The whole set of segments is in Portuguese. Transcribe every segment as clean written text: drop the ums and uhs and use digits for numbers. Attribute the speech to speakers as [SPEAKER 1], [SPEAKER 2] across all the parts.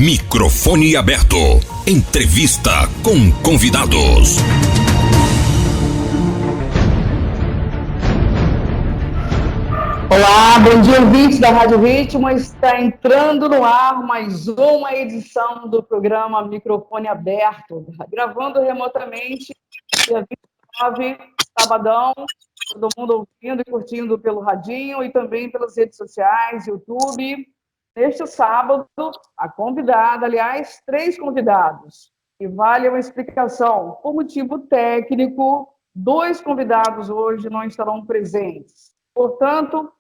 [SPEAKER 1] Microfone aberto. Entrevista com convidados.
[SPEAKER 2] Olá, bom dia, ouvintes da Rádio Ritmo. Está entrando no ar mais uma edição do programa Microfone Aberto, gravando remotamente, dia 29, sabadão, todo mundo ouvindo e curtindo pelo radinho e também pelas redes sociais, YouTube. Neste sábado, a convidada, aliás, 3 convidados, e vale uma explicação. Por motivo técnico, 2 convidados hoje não estarão presentes. Portanto,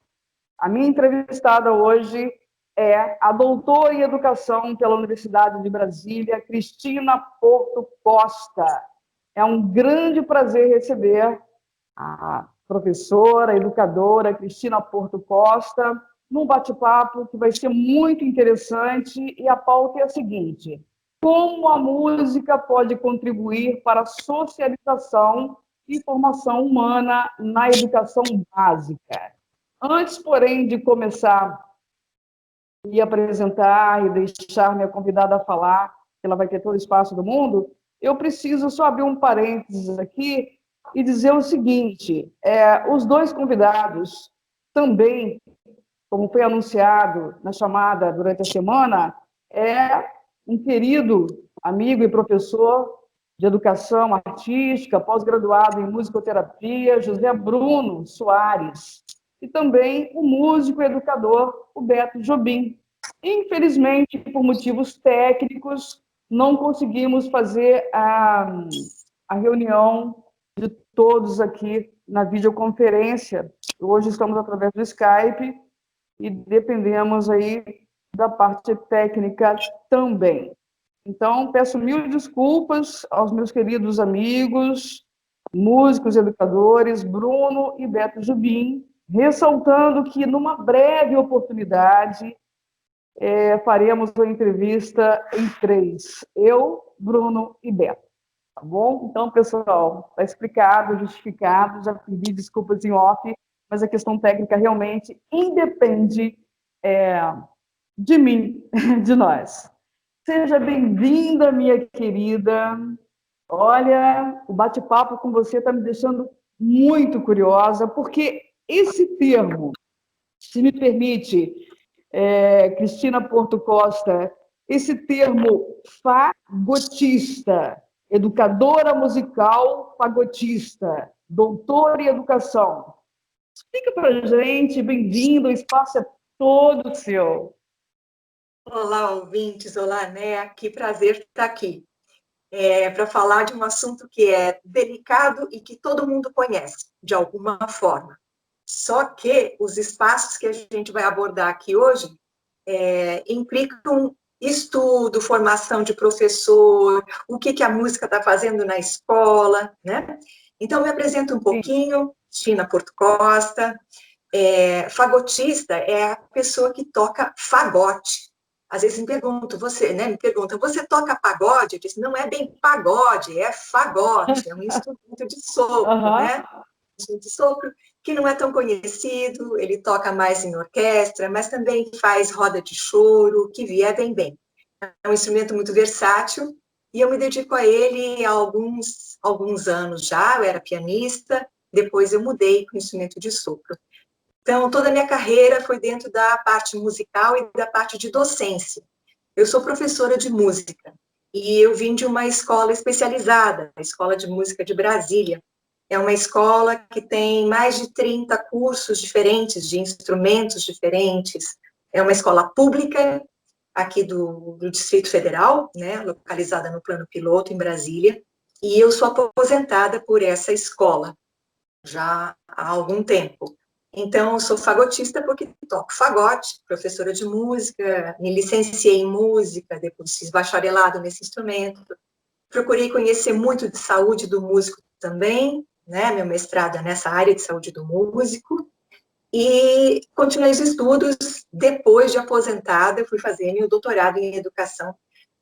[SPEAKER 2] a minha entrevistada hoje é a doutora em Educação pela Universidade de Brasília, Cristina Porto Costa. É um grande prazer receber a professora, educadora Cristina Porto Costa num bate-papo que vai ser muito interessante, e a pauta é a seguinte: como a música pode contribuir para a socialização e formação humana na educação básica. Antes, porém, de começar e apresentar e deixar minha convidada falar, que ela vai ter todo o espaço do mundo, eu preciso só abrir um parênteses aqui e dizer o seguinte: os 2 convidados também, como foi anunciado na chamada durante a semana, um querido amigo e professor de educação artística, pós-graduado em musicoterapia, José Bruno Soares, e também o músico e educador, o Beto Jobim. Infelizmente, por motivos técnicos, não conseguimos fazer a reunião de todos aqui na videoconferência. Hoje estamos através do Skype e dependemos aí da parte técnica também. Então, peço mil desculpas aos meus queridos amigos, músicos e educadores, Bruno e Beto Jobim, ressaltando que, numa breve oportunidade, faremos uma entrevista em 3, eu, Bruno e Beto. Tá bom? Então, pessoal, está explicado, justificado, já pedi desculpas em off, mas a questão técnica realmente independe de mim, de nós. Seja bem-vinda, minha querida. Olha, o bate-papo com você está me deixando muito curiosa, porque esse termo, se me permite, Cristina Porto Costa, esse termo fagotista, educadora musical fagotista, doutora em educação. Explica para a gente, bem-vindo, o espaço é todo seu.
[SPEAKER 3] Olá, ouvintes, olá, Né, que prazer estar aqui. Para falar de um assunto que é delicado e que todo mundo conhece, de alguma forma. Só que os espaços que a gente vai abordar aqui hoje implicam estudo, formação de professor, o que a música está fazendo na escola, né? Então, me apresento um pouquinho, Cristina Porto Costa. Fagotista é a pessoa que toca fagote. Às vezes me perguntam, você toca pagode? Eu disse, não é bem pagode, é fagote, é um instrumento de sopro, né? De sopro, que não é tão conhecido, ele toca mais em orquestra, mas também faz roda de choro, que vier vem bem. É um instrumento muito versátil, e eu me dedico a ele há alguns anos já. Eu era pianista, depois eu mudei para o instrumento de sopro. Então, toda a minha carreira foi dentro da parte musical e da parte de docência. Eu sou professora de música, e eu vim de uma escola especializada, a Escola de Música de Brasília. É uma escola que tem mais de 30 cursos diferentes, de instrumentos diferentes. É uma escola pública, aqui do Distrito Federal, né, localizada no Plano Piloto, em Brasília, e eu sou aposentada por essa escola, já há algum tempo. Então, eu sou fagotista porque toco fagote, professora de música, me licenciei em música, depois fiz bacharelado nesse instrumento. Procurei conhecer muito de saúde do músico também, né? Meu mestrado é nessa área de saúde do músico. E continuei os estudos. Depois de aposentada, eu fui fazer meu doutorado em educação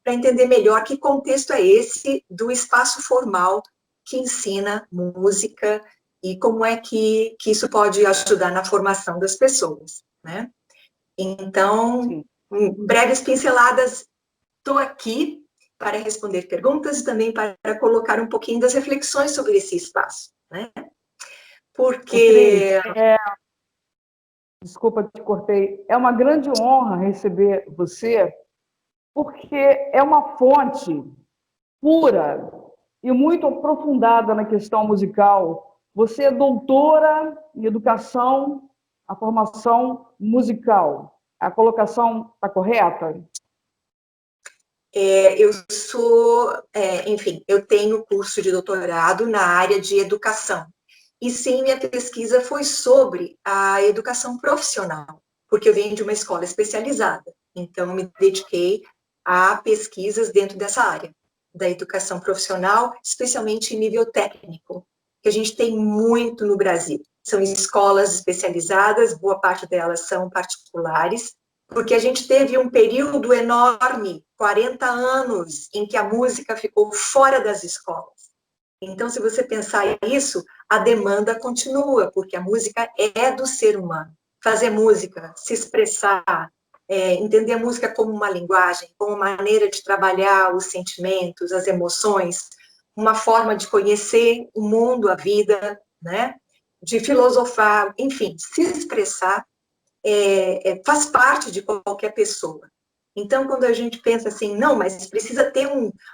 [SPEAKER 3] para entender melhor que contexto é esse do espaço formal que ensina música e como é que isso pode ajudar na formação das pessoas, né? Então, breves pinceladas estou aqui para responder perguntas e também para colocar um pouquinho das reflexões sobre esse espaço, né? Porque...
[SPEAKER 2] Desculpa, te cortei. É uma grande honra receber você, porque é uma fonte pura e muito aprofundada na questão musical. Você é doutora em educação, a formação musical. A colocação está correta?
[SPEAKER 3] Eu sou, enfim, eu tenho curso de doutorado na área de educação. E sim, minha pesquisa foi sobre a educação profissional, porque eu venho de uma escola especializada. Então, eu me dediquei a pesquisas dentro dessa área, da educação profissional, especialmente em nível técnico, que a gente tem muito no Brasil. São escolas especializadas, boa parte delas são particulares, porque a gente teve um período enorme, 40 anos, em que a música ficou fora das escolas. Então, se você pensar isso, a demanda continua, porque a música é do ser humano. Fazer música, se expressar, entender a música como uma linguagem, como uma maneira de trabalhar os sentimentos, as emoções, uma forma de conhecer o mundo, a vida, né? De filosofar, enfim, se expressar, faz parte de qualquer pessoa. Então, quando a gente pensa assim, não, mas precisa ter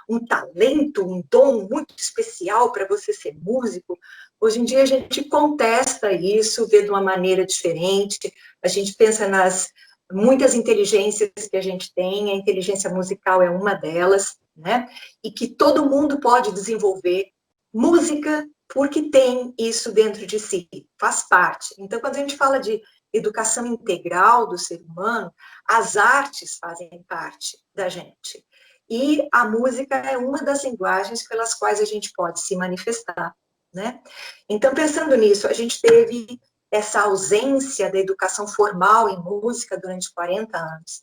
[SPEAKER 3] um talento, um dom muito especial para você ser músico, hoje em dia a gente contesta isso, vê de uma maneira diferente, a gente pensa nas muitas inteligências que a gente tem, a inteligência musical é uma delas, né? E que todo mundo pode desenvolver música porque tem isso dentro de si, faz parte. Então, quando a gente fala de educação integral do ser humano, as artes fazem parte da gente. E a música é uma das linguagens pelas quais a gente pode se manifestar, né? Então, pensando nisso, a gente teve essa ausência da educação formal em música durante 40 anos.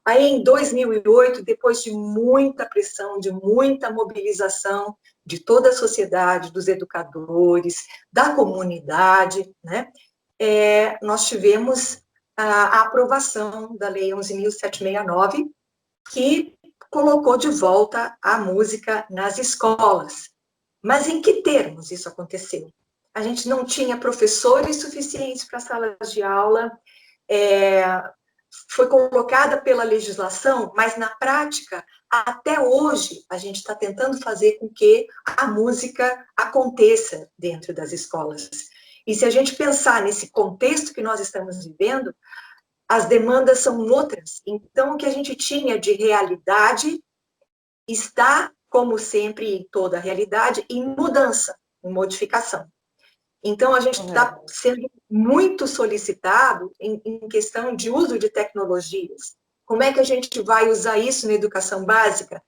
[SPEAKER 3] Aí, em 2008, depois de muita pressão, de muita mobilização de toda a sociedade, dos educadores, da comunidade, né? Nós tivemos a aprovação da Lei 11.769, que colocou de volta a música nas escolas. Mas em que termos isso aconteceu? A gente não tinha professores suficientes para salas de aula, foi colocada pela legislação, mas na prática, até hoje, a gente está tentando fazer com que a música aconteça dentro das escolas. E se a gente pensar nesse contexto que nós estamos vivendo, as demandas são outras. Então, o que a gente tinha de realidade está, como sempre, em toda a realidade, em mudança, em modificação. Então, a gente está sendo muito solicitado em questão de uso de tecnologias. Como é que a gente vai usar isso na educação básica,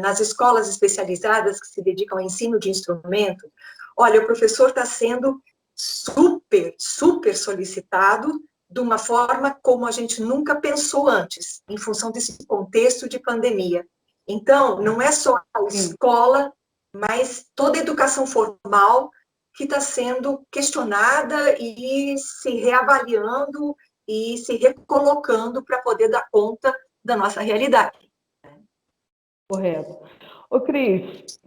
[SPEAKER 3] nas escolas especializadas que se dedicam ao ensino de instrumento? Olha, o professor está sendo super solicitado de uma forma como a gente nunca pensou antes, em função desse contexto de pandemia. Então, não é só a escola, mas toda a educação formal que está sendo questionada e se reavaliando e se recolocando para poder dar conta da nossa realidade.
[SPEAKER 2] Correto. Ô, Cris,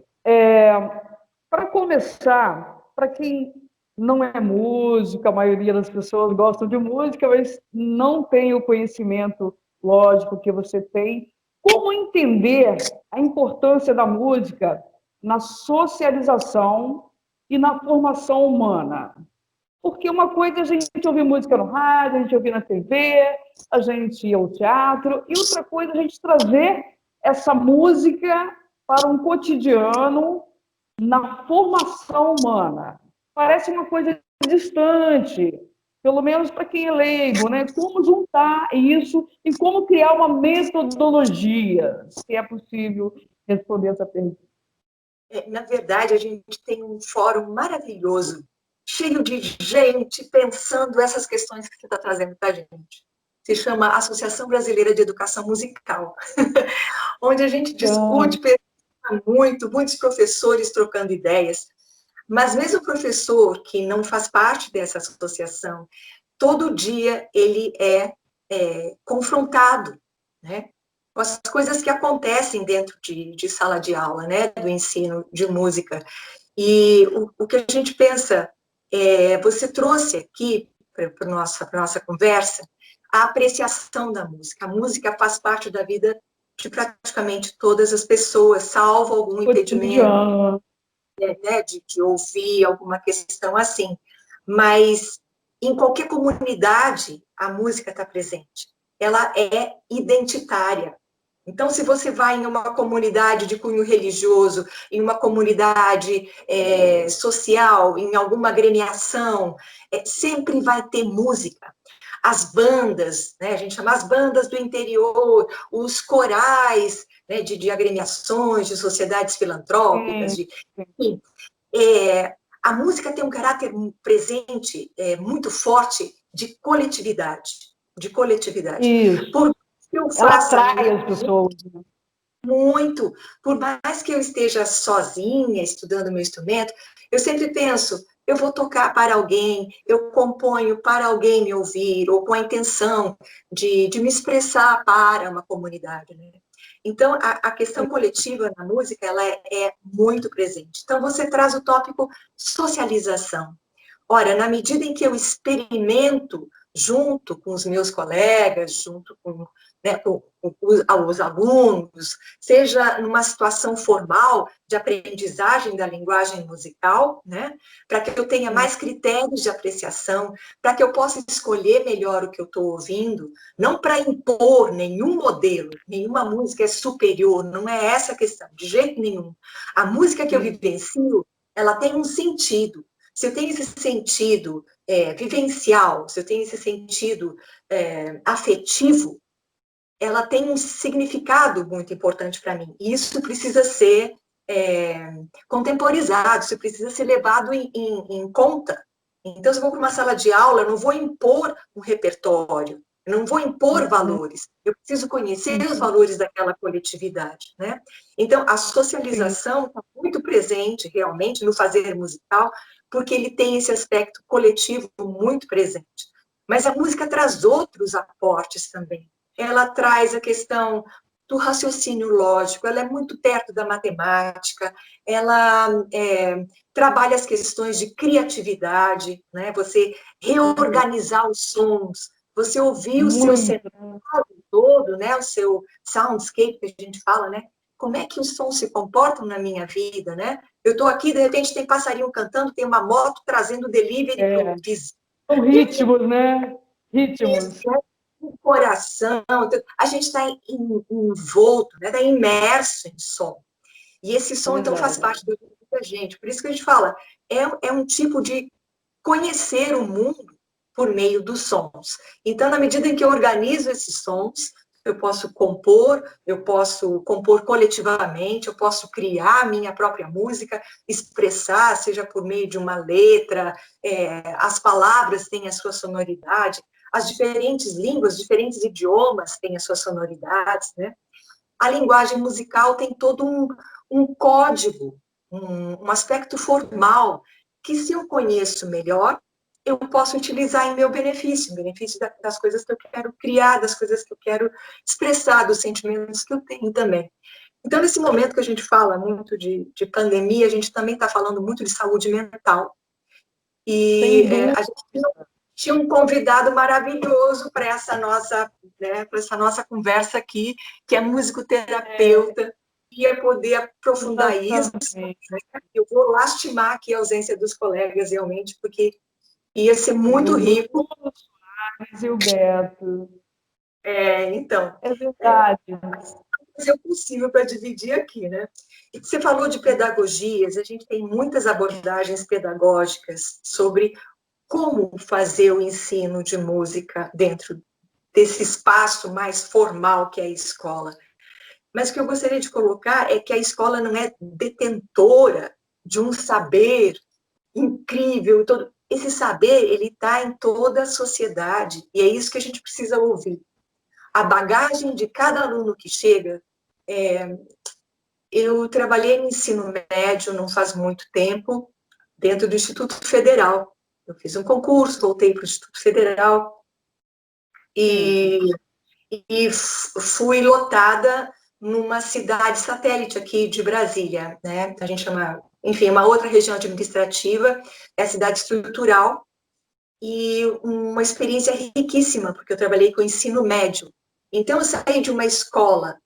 [SPEAKER 2] para começar, para quem não é músico, a maioria das pessoas gostam de música, mas não tem o conhecimento lógico que você tem, como entender a importância da música na socialização e na formação humana? Porque uma coisa é a gente ouvir música no rádio, a gente ouvir na TV, a gente ir ao teatro, e outra coisa é a gente trazer essa música para um cotidiano na formação humana. Parece uma coisa distante, pelo menos para quem é leigo, né? Como juntar isso e como criar uma metodologia, se é possível responder essa pergunta.
[SPEAKER 3] Na verdade, a gente tem um fórum maravilhoso, cheio de gente pensando essas questões que você está trazendo para a gente. Se chama Associação Brasileira de Educação Musical, onde a gente discute, muitos professores trocando ideias, mas mesmo o professor que não faz parte dessa associação, todo dia ele é confrontado, né, com as coisas que acontecem dentro de sala de aula, né, do ensino de música. E o que a gente pensa, você trouxe aqui para a nossa conversa a apreciação da música. A música faz parte da vida de praticamente todas as pessoas, salvo algum impedimento, né, de ouvir alguma questão assim. Mas em qualquer comunidade, a música está presente. Ela é identitária. Então, se você vai em uma comunidade de cunho religioso, em uma comunidade social, em alguma agremiação, sempre vai ter música. As bandas, né, a gente chama as bandas do interior, os corais, né, de agremiações, de sociedades filantrópicas, enfim, a música tem um caráter presente muito forte de coletividade, de coletividade.
[SPEAKER 2] Isso.
[SPEAKER 3] Por que eu
[SPEAKER 2] Ela
[SPEAKER 3] faça
[SPEAKER 2] atrai as pessoas.
[SPEAKER 3] muito, por mais que eu esteja sozinha estudando meu instrumento, eu sempre penso, eu vou tocar para alguém, eu componho para alguém me ouvir, ou com a intenção de me expressar para uma comunidade, né? Então, a questão coletiva na música, ela é muito presente. Então, você traz o tópico socialização. Ora, na medida em que eu experimento junto com os meus colegas, junto com, né, com os alunos, seja numa situação formal de aprendizagem da linguagem musical, né, para que eu tenha mais critérios de apreciação, para que eu possa escolher melhor o que eu estou ouvindo, não para impor nenhum modelo, nenhuma música é superior, não é essa a questão, de jeito nenhum. A música que eu vivencio, ela tem um sentido. Se eu tenho esse sentido vivencial, se eu tenho esse sentido afetivo, ela tem um significado muito importante para mim. E isso precisa ser contemporizado, isso precisa ser levado em conta. Então, se eu vou para uma sala de aula, eu não vou impor um repertório, eu não vou impor valores, eu preciso conhecer os valores daquela coletividade, né? Então, a socialização está muito presente, realmente, no fazer musical, porque ele tem esse aspecto coletivo muito presente. Mas a música traz outros aportes também. Ela traz a questão do raciocínio lógico, ela é muito perto da matemática, ela trabalha as questões de criatividade, né? Você reorganizar os sons, você ouvir o seu cenário todo, né? O seu soundscape, que a gente fala, né? Como é que os sons se comportam na minha vida, né? Eu estou aqui, de repente tem passarinho cantando, tem uma moto trazendo delivery para o vizinho.
[SPEAKER 2] São ritmos, né? Ritmos.
[SPEAKER 3] O coração, a gente está envolto, né? Está imerso em som. E esse som, então, faz parte da vida da gente. Por isso que a gente fala, é um tipo de conhecer o mundo por meio dos sons. Então, na medida em que eu organizo esses sons, eu posso compor coletivamente, eu posso criar a minha própria música, expressar, seja por meio de uma letra, as palavras têm a sua sonoridade, as diferentes línguas, diferentes idiomas têm as suas sonoridades, né? A linguagem musical tem todo um código, um aspecto formal, que se eu conheço melhor, eu posso utilizar em meu benefício, em benefício das coisas que eu quero criar, das coisas que eu quero expressar, dos sentimentos que eu tenho também. Então, nesse momento que a gente fala muito de pandemia, a gente também está falando muito de saúde mental. E a gente tinha um convidado maravilhoso para essa nossa conversa aqui, que é musicoterapeuta, ia poder aprofundar isso. Eu vou lastimar aqui a ausência dos colegas, realmente, porque ia ser muito rico.
[SPEAKER 2] E o Beto.
[SPEAKER 3] Então.
[SPEAKER 2] É verdade.
[SPEAKER 3] Fazer o possível para dividir aqui, né? E você falou de pedagogias, a gente tem muitas abordagens pedagógicas sobre como fazer o ensino de música dentro desse espaço mais formal que é a escola. Mas o que eu gostaria de colocar é que a escola não é detentora de um saber incrível. Esse saber, ele está em toda a sociedade, e é isso que a gente precisa ouvir. A bagagem de cada aluno que chega. Eu trabalhei no ensino médio não faz muito tempo, dentro do Instituto Federal. Eu fiz um concurso, voltei para o Instituto Federal, e e fui lotada numa cidade satélite aqui de Brasília, né? A gente chama, enfim, uma outra região administrativa, é a cidade estrutural, e uma experiência riquíssima, porque eu trabalhei com ensino médio. Então, eu saí de uma escola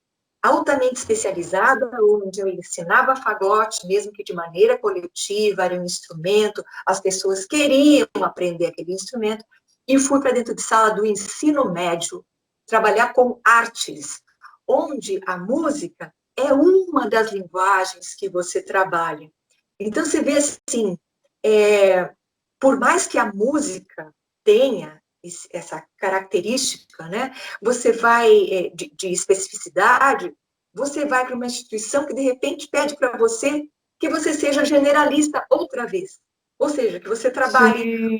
[SPEAKER 3] altamente especializada, onde eu ensinava fagote, mesmo que de maneira coletiva, era um instrumento, as pessoas queriam aprender aquele instrumento, e fui para dentro de sala do ensino médio, trabalhar com artes, onde a música é uma das linguagens que você trabalha. Então, você vê assim, por mais que a música tenha essa característica, né, você vai, de especificidade, você vai para uma instituição que, de repente, pede para você que você seja generalista outra vez. Ou seja, que você trabalhe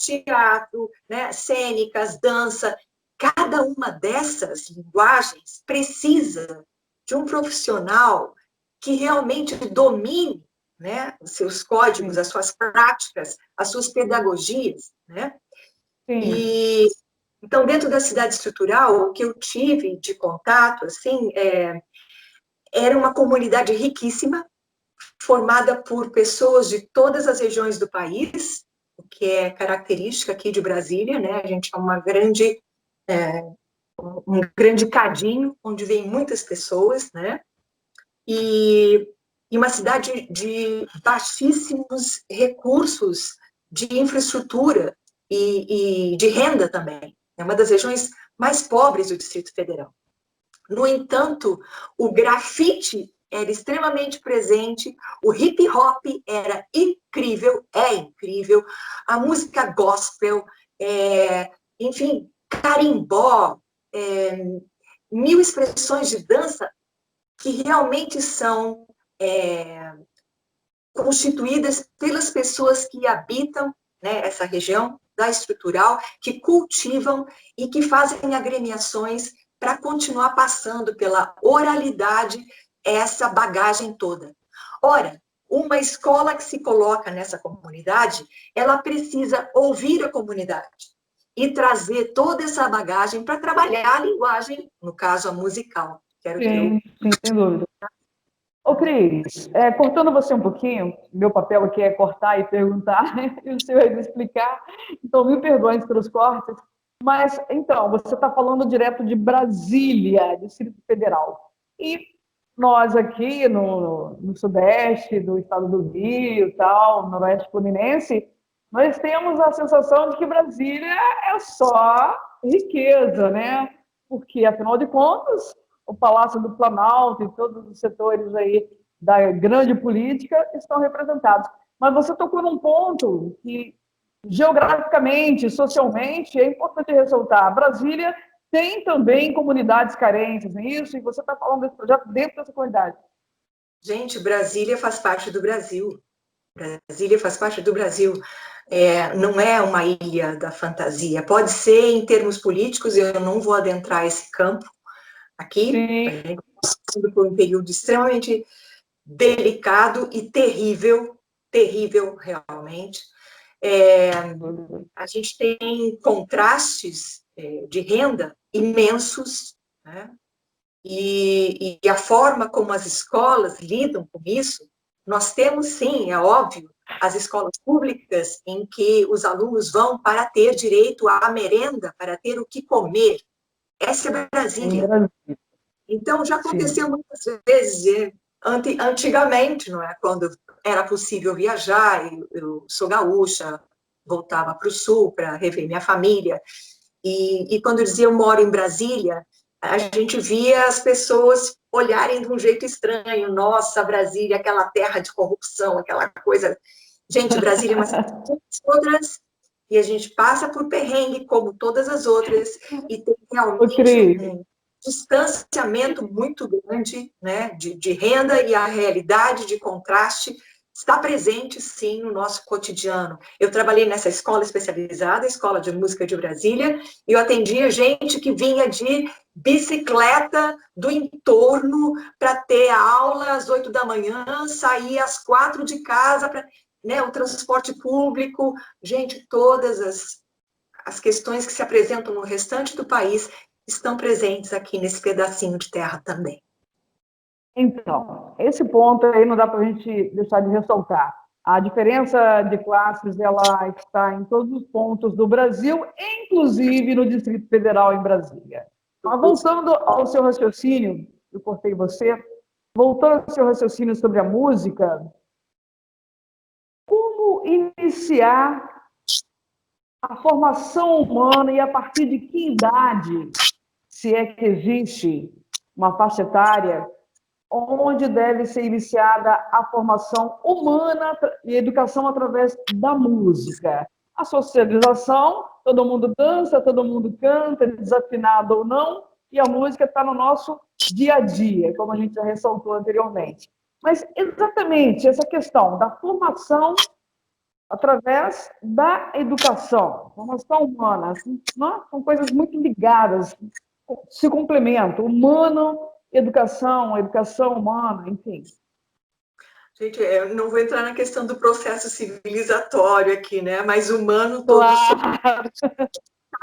[SPEAKER 3] teatro, né, cênicas, dança. Cada uma dessas linguagens precisa de um profissional que realmente domine, né, os seus códigos, as suas práticas, as suas pedagogias, né? E então, dentro da cidade estrutural, o que eu tive de contato, assim, era uma comunidade riquíssima, formada por pessoas de todas as regiões do país, o que é característica aqui de Brasília, né? A gente é um grande cadinho, onde vem muitas pessoas, né? E uma cidade de baixíssimos recursos de infraestrutura e de renda também. É uma das regiões mais pobres do Distrito Federal. No entanto, o grafite era extremamente presente, o hip hop era incrível, é incrível, a música gospel, enfim, carimbó, mil expressões de dança que realmente são constituídas pelas pessoas que habitam, né, essa região da estrutural, que cultivam e que fazem agremiações para continuar passando pela oralidade essa bagagem toda. Ora, uma escola que se coloca nessa comunidade, ela precisa ouvir a comunidade e trazer toda essa bagagem para trabalhar a linguagem, no caso, a musical.
[SPEAKER 2] Sim, sem dúvida. Ô, Cris, cortando você um pouquinho, meu papel aqui é cortar e perguntar, e o senhor é explicar, então me perdoe pelos cortes, mas, então, você está falando direto de Brasília, Distrito Federal, e nós aqui no sudeste do estado do Rio, tal, noroeste fluminense, nós temos a sensação de que Brasília é só riqueza, né? Porque, afinal de contas, o Palácio do Planalto e todos os setores aí da grande política estão representados. Mas você tocou num ponto que, geograficamente, socialmente, é importante ressaltar. Brasília tem também comunidades carentes, não é isso? E você está falando desse projeto dentro dessa comunidade.
[SPEAKER 3] Gente, Brasília faz parte do Brasil. Brasília faz parte do Brasil. Não é uma ilha da fantasia. Pode ser em termos políticos, eu não vou adentrar esse campo aqui, passando por um período extremamente delicado e terrível, terrível realmente. A gente tem contrastes de renda imensos, né? E a forma como as escolas lidam com isso, nós temos sim, é óbvio, as escolas públicas em que os alunos vão para ter direito à merenda, para ter o que comer. Essa é Brasília. Então, já aconteceu muitas vezes, antigamente, não é? Quando era possível viajar, eu sou gaúcha, voltava para o sul para rever minha família, e quando eu dizia eu moro em Brasília, a gente via as pessoas olharem de um jeito estranho. Nossa, Brasília, aquela terra de corrupção, aquela coisa. Gente, Brasília é uma cidade como as outras, e a gente passa por perrengue como todas as outras, e tem realmente um distanciamento muito grande, né, de renda, e a realidade de contraste está presente, sim, no nosso cotidiano. Eu trabalhei nessa escola especializada, Escola de Música de Brasília, e eu atendia gente que vinha de bicicleta do entorno para ter aula às 8 da manhã, sair às 4 de casa, para, né, o transporte público, gente, todas as questões que se apresentam no restante do país, estão presentes aqui nesse pedacinho de terra também.
[SPEAKER 2] Então, esse ponto aí não dá para a gente deixar de ressaltar. A diferença de classes ela está em todos os pontos do Brasil, inclusive no Distrito Federal, em Brasília. Avançando ao seu raciocínio, eu cortei você, voltando ao seu raciocínio sobre a música, como iniciar a formação humana e a partir de que idade, se é que existe uma faixa etária, onde deve ser iniciada a formação humana e educação através da música? A socialização, todo mundo dança, todo mundo canta, desafinado ou não, e a música está no nosso dia a dia, como a gente já ressaltou anteriormente. Mas exatamente essa questão da formação através da educação, formação humana, não? São coisas muito ligadas, se complementam, humano, educação, educação humana, enfim.
[SPEAKER 3] Gente, eu não vou entrar na questão do processo civilizatório aqui, né? Mas humano todos
[SPEAKER 2] Claro.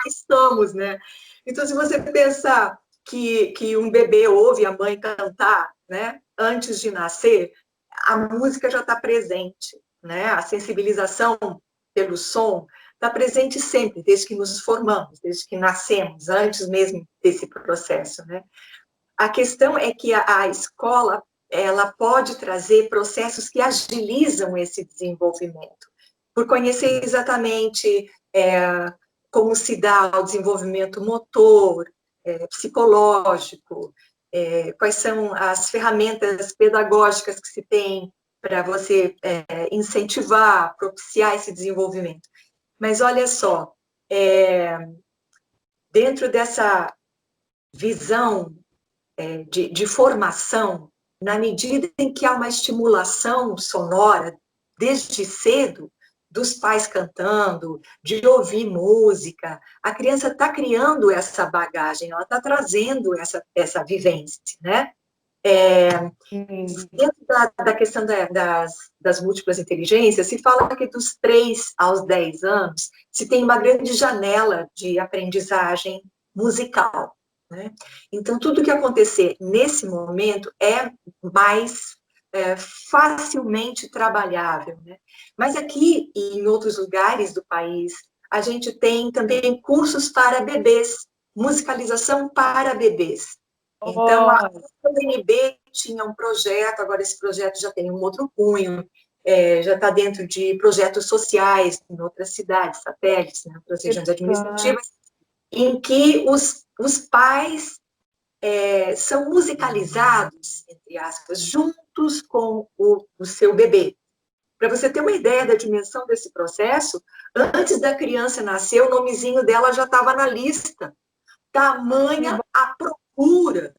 [SPEAKER 3] estamos, né? Então, se você pensar que um bebê ouve a mãe cantar, né? Antes de nascer, a música já está presente, né? A sensibilização pelo som está presente sempre, desde que nos formamos, desde que nascemos, antes mesmo desse processo, né? A questão é que a escola ela pode trazer processos que agilizam esse desenvolvimento, por conhecer exatamente como se dá o desenvolvimento motor, psicológico, quais são as ferramentas pedagógicas que se tem para você incentivar, propiciar esse desenvolvimento. Mas olha só, dentro dessa visão de formação, na medida em que há uma estimulação sonora desde cedo, dos pais cantando, de ouvir música, a criança está criando essa bagagem, ela está trazendo essa vivência, né? Dentro da questão das múltiplas inteligências, se fala que dos 3 aos 10 anos se tem uma grande janela de aprendizagem musical, né? Então, tudo que acontecer nesse momento é mais facilmente trabalhável, né? Mas aqui e em outros lugares do país, a gente tem também cursos para bebês, musicalização para bebês. Então, a UNB tinha um projeto, agora esse projeto já tem um outro cunho, já está dentro de projetos sociais em outras cidades, satélites, né, outras regiões administrativas, em que os pais são musicalizados, entre aspas, juntos com o seu bebê. Para você ter uma ideia da dimensão desse processo, antes da criança nascer, o nomezinho dela já estava na lista. Tamanha a procura.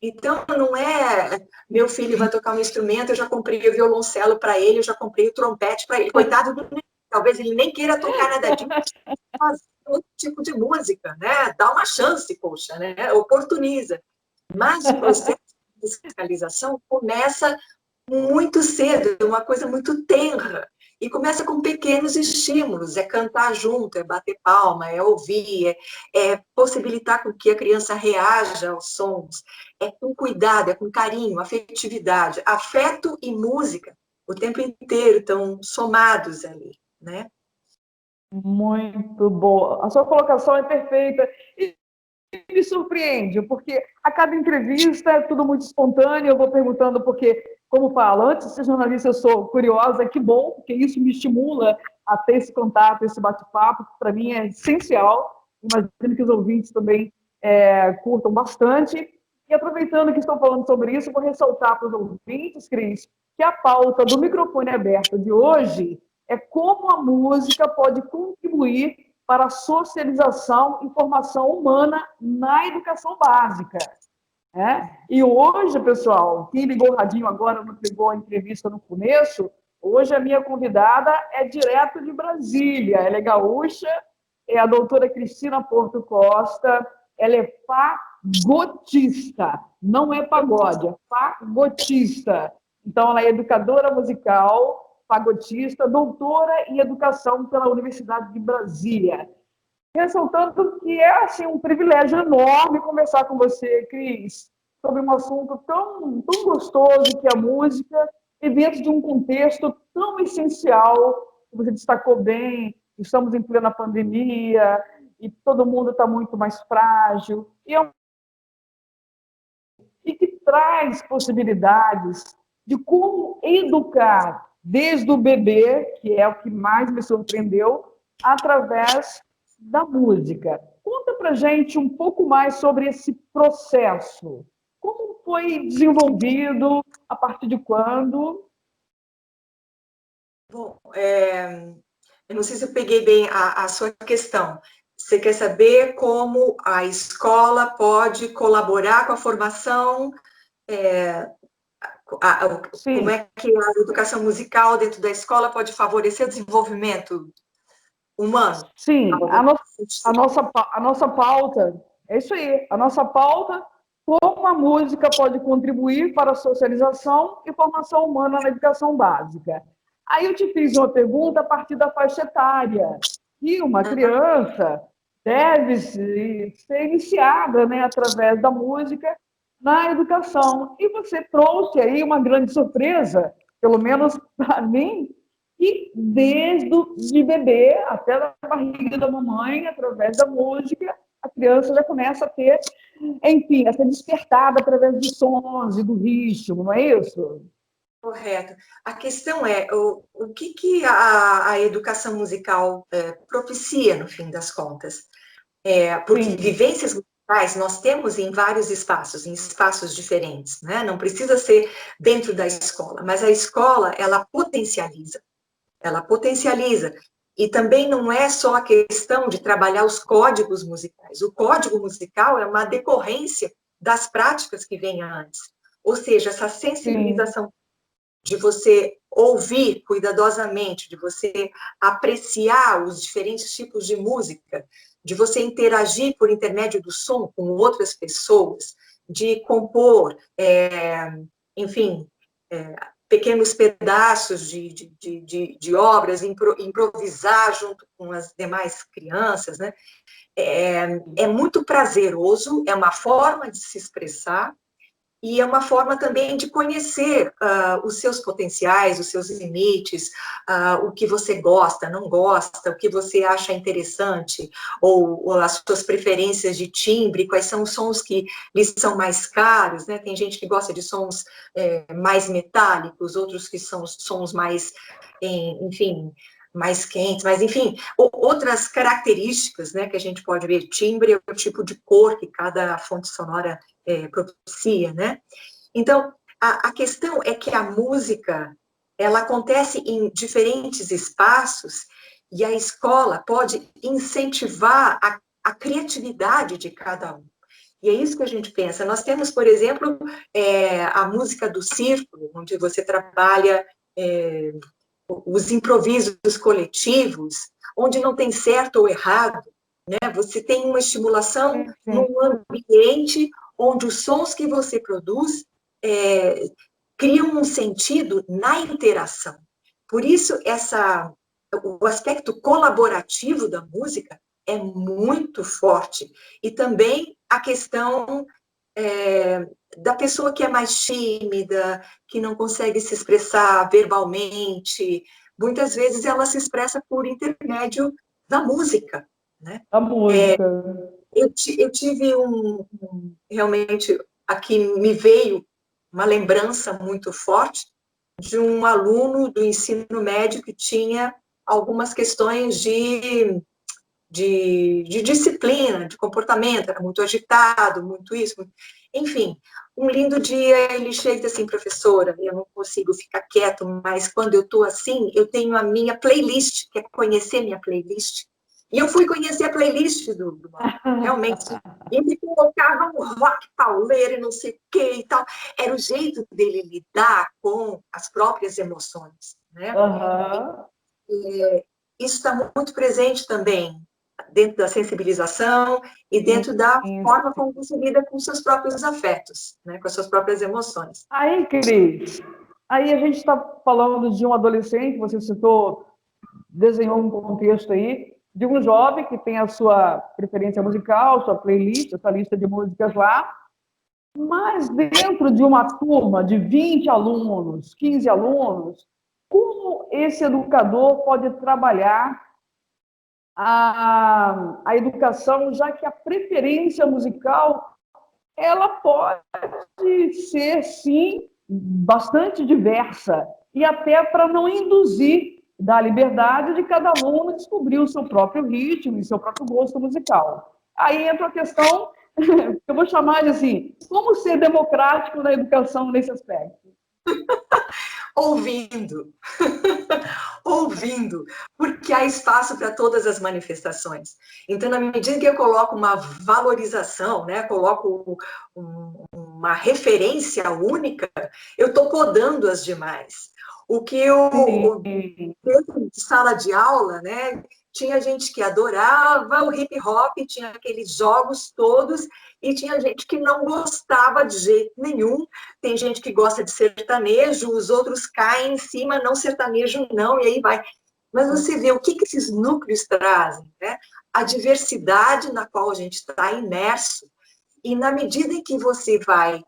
[SPEAKER 3] Então, não é meu filho vai tocar um instrumento, eu já comprei o violoncelo para ele, eu já comprei o trompete para ele. Coitado do menino, talvez ele nem queira tocar nada disso, fazer outro tipo de música, né? Dá uma chance, poxa, né? Oportuniza. Mas o processo de musicalização começa muito cedo, é uma coisa muito tenra. E começa com pequenos estímulos, é cantar junto, é bater palma, é ouvir, é possibilitar com que a criança reaja aos sons, é com cuidado, é com carinho, afetividade. Afeto e música o tempo inteiro estão somados ali, né?
[SPEAKER 2] Muito boa. A sua colocação é perfeita. E me surpreende, porque a cada entrevista é tudo muito espontâneo, eu vou perguntando porque, como falo, antes de ser jornalista eu sou curiosa, que bom, porque isso me estimula a ter esse contato, esse bate-papo, que para mim é essencial, imagino que os ouvintes também curtam bastante, e aproveitando que estão falando sobre isso, vou ressaltar para os ouvintes, Cris, que a pauta do microfone aberto de hoje é como a música pode contribuir para a socialização e formação humana na educação básica. Né? E hoje, pessoal, quem ligou o radinho agora, não pegou a entrevista no começo, hoje a minha convidada é direto de Brasília, ela é gaúcha, é a doutora Cristina Porto Costa, ela é fagotista, não é pagode, é fagotista. Então, ela é educadora musical, fagotista, doutora em educação pela Universidade de Brasília. ressaltando que é assim, um privilégio enorme conversar com você, Cris, sobre um assunto tão gostoso que é a música, e dentro de um contexto tão essencial, que você destacou bem, estamos em plena pandemia, e todo mundo está muito mais frágil, e que traz possibilidades de como educar desde o bebê, que é o que mais me surpreendeu, através da música. Conta para gente um pouco mais sobre esse processo. Como foi desenvolvido, a partir de quando?
[SPEAKER 3] Bom, eu não sei se eu peguei bem a sua questão. Você quer saber como a escola pode colaborar com a formação, é, como
[SPEAKER 2] Sim,
[SPEAKER 3] é que a educação musical dentro da escola pode favorecer o desenvolvimento humano?
[SPEAKER 2] sim,
[SPEAKER 3] Algo
[SPEAKER 2] a nossa pauta, é isso aí, a nossa pauta, como a música pode contribuir para a socialização e formação humana na educação básica. Aí eu te fiz uma pergunta a partir da faixa etária, que uma criança deve ser iniciada, né, através da música na educação. E você trouxe aí uma grande surpresa, pelo menos para mim, e de bebê até a barriga da mamãe, através da música, a criança já começa a ter, enfim, a ser despertada através dos sons e do ritmo, não é isso?
[SPEAKER 3] correto. A questão é o que a educação musical propicia, no fim das contas. Porque
[SPEAKER 2] Sim,
[SPEAKER 3] vivências musicais nós temos em espaços diferentes, né? Não precisa ser dentro da escola, mas a escola, ela potencializa. E também não é só a questão de trabalhar os códigos musicais. O código musical é uma decorrência das práticas que vêm antes. Ou seja, essa
[SPEAKER 2] sim,
[SPEAKER 3] sensibilização de você ouvir cuidadosamente, de você apreciar os diferentes tipos de música, de você interagir por intermédio do som com outras pessoas, de compor, enfim, pequenos pedaços de obras, improvisar junto com as demais crianças, né? É muito prazeroso, é uma forma de se expressar, e é uma forma também de conhecer os seus potenciais, os seus limites, o que você gosta, não gosta, o que você acha interessante, ou as suas preferências de timbre, quais são os sons que lhes são mais caros, né? Tem gente que gosta de sons mais metálicos, outros que são sons mais, enfim, mais quentes, mas enfim, outras características, né, que a gente pode ver. Timbre é o tipo de cor que cada fonte sonora propicia, né? Então, a questão é que a música, ela acontece em diferentes espaços e a escola pode incentivar a criatividade de cada um. E é isso que a gente pensa. Nós temos, por exemplo, a música do círculo, onde você trabalha os improvisos coletivos, onde não tem certo ou errado, né? Você tem uma estimulação
[SPEAKER 2] sim.
[SPEAKER 3] num ambiente onde os sons que você produz criam um sentido na interação. Por isso, o aspecto colaborativo da música é muito forte. E também a questão da pessoa que é mais tímida, que não consegue se expressar verbalmente, muitas vezes ela se expressa por intermédio da música, né?
[SPEAKER 2] A música.
[SPEAKER 3] Eu tive realmente, aqui me veio uma lembrança muito forte de um aluno do ensino médio que tinha algumas questões de disciplina, de comportamento, era muito agitado, muito isso, enfim. Um lindo dia ele chega e diz assim: professora, eu não consigo ficar quieto, mas quando eu estou assim, eu tenho a minha playlist, quer conhecer minha playlist? E eu fui conhecer a playlist do realmente. E ele colocava um rock pauleiro e não sei o que e tal. Era o jeito dele lidar com as próprias emoções, né?
[SPEAKER 2] Aham.
[SPEAKER 3] Isso está muito presente também dentro da sensibilização e dentro da
[SPEAKER 2] Sim.
[SPEAKER 3] forma como você lida com seus próprios afetos, né, com as suas próprias emoções.
[SPEAKER 2] Aí, Cris, aí a gente está falando de um adolescente, você citou, desenhou um contexto aí, de um jovem que tem a sua preferência musical, sua playlist, a sua lista de músicas lá, mas dentro de uma turma de 20 alunos, 15 alunos, como esse educador pode trabalhar a educação, já que a preferência musical ela pode ser, sim, bastante diversa, e até para não induzir da liberdade de cada aluno descobrir o seu próprio ritmo e seu próprio gosto musical. Aí entra a questão, que eu vou chamar de assim, como ser democrático na educação nesse aspecto?
[SPEAKER 3] Ouvindo, ouvindo, porque há espaço para todas as manifestações. Então, na medida que eu coloco uma valorização, né, coloco uma referência única, eu estou podando as demais. O que eu, dentro de sala de aula, né, tinha gente que adorava o hip hop, tinha aqueles jogos todos, e tinha gente que não gostava de jeito nenhum. Tem gente que gosta de sertanejo, os outros caem em cima, não sertanejo não, e aí vai. Mas você vê o que esses núcleos trazem, né? A diversidade na qual a gente está imerso, e na medida em que você vai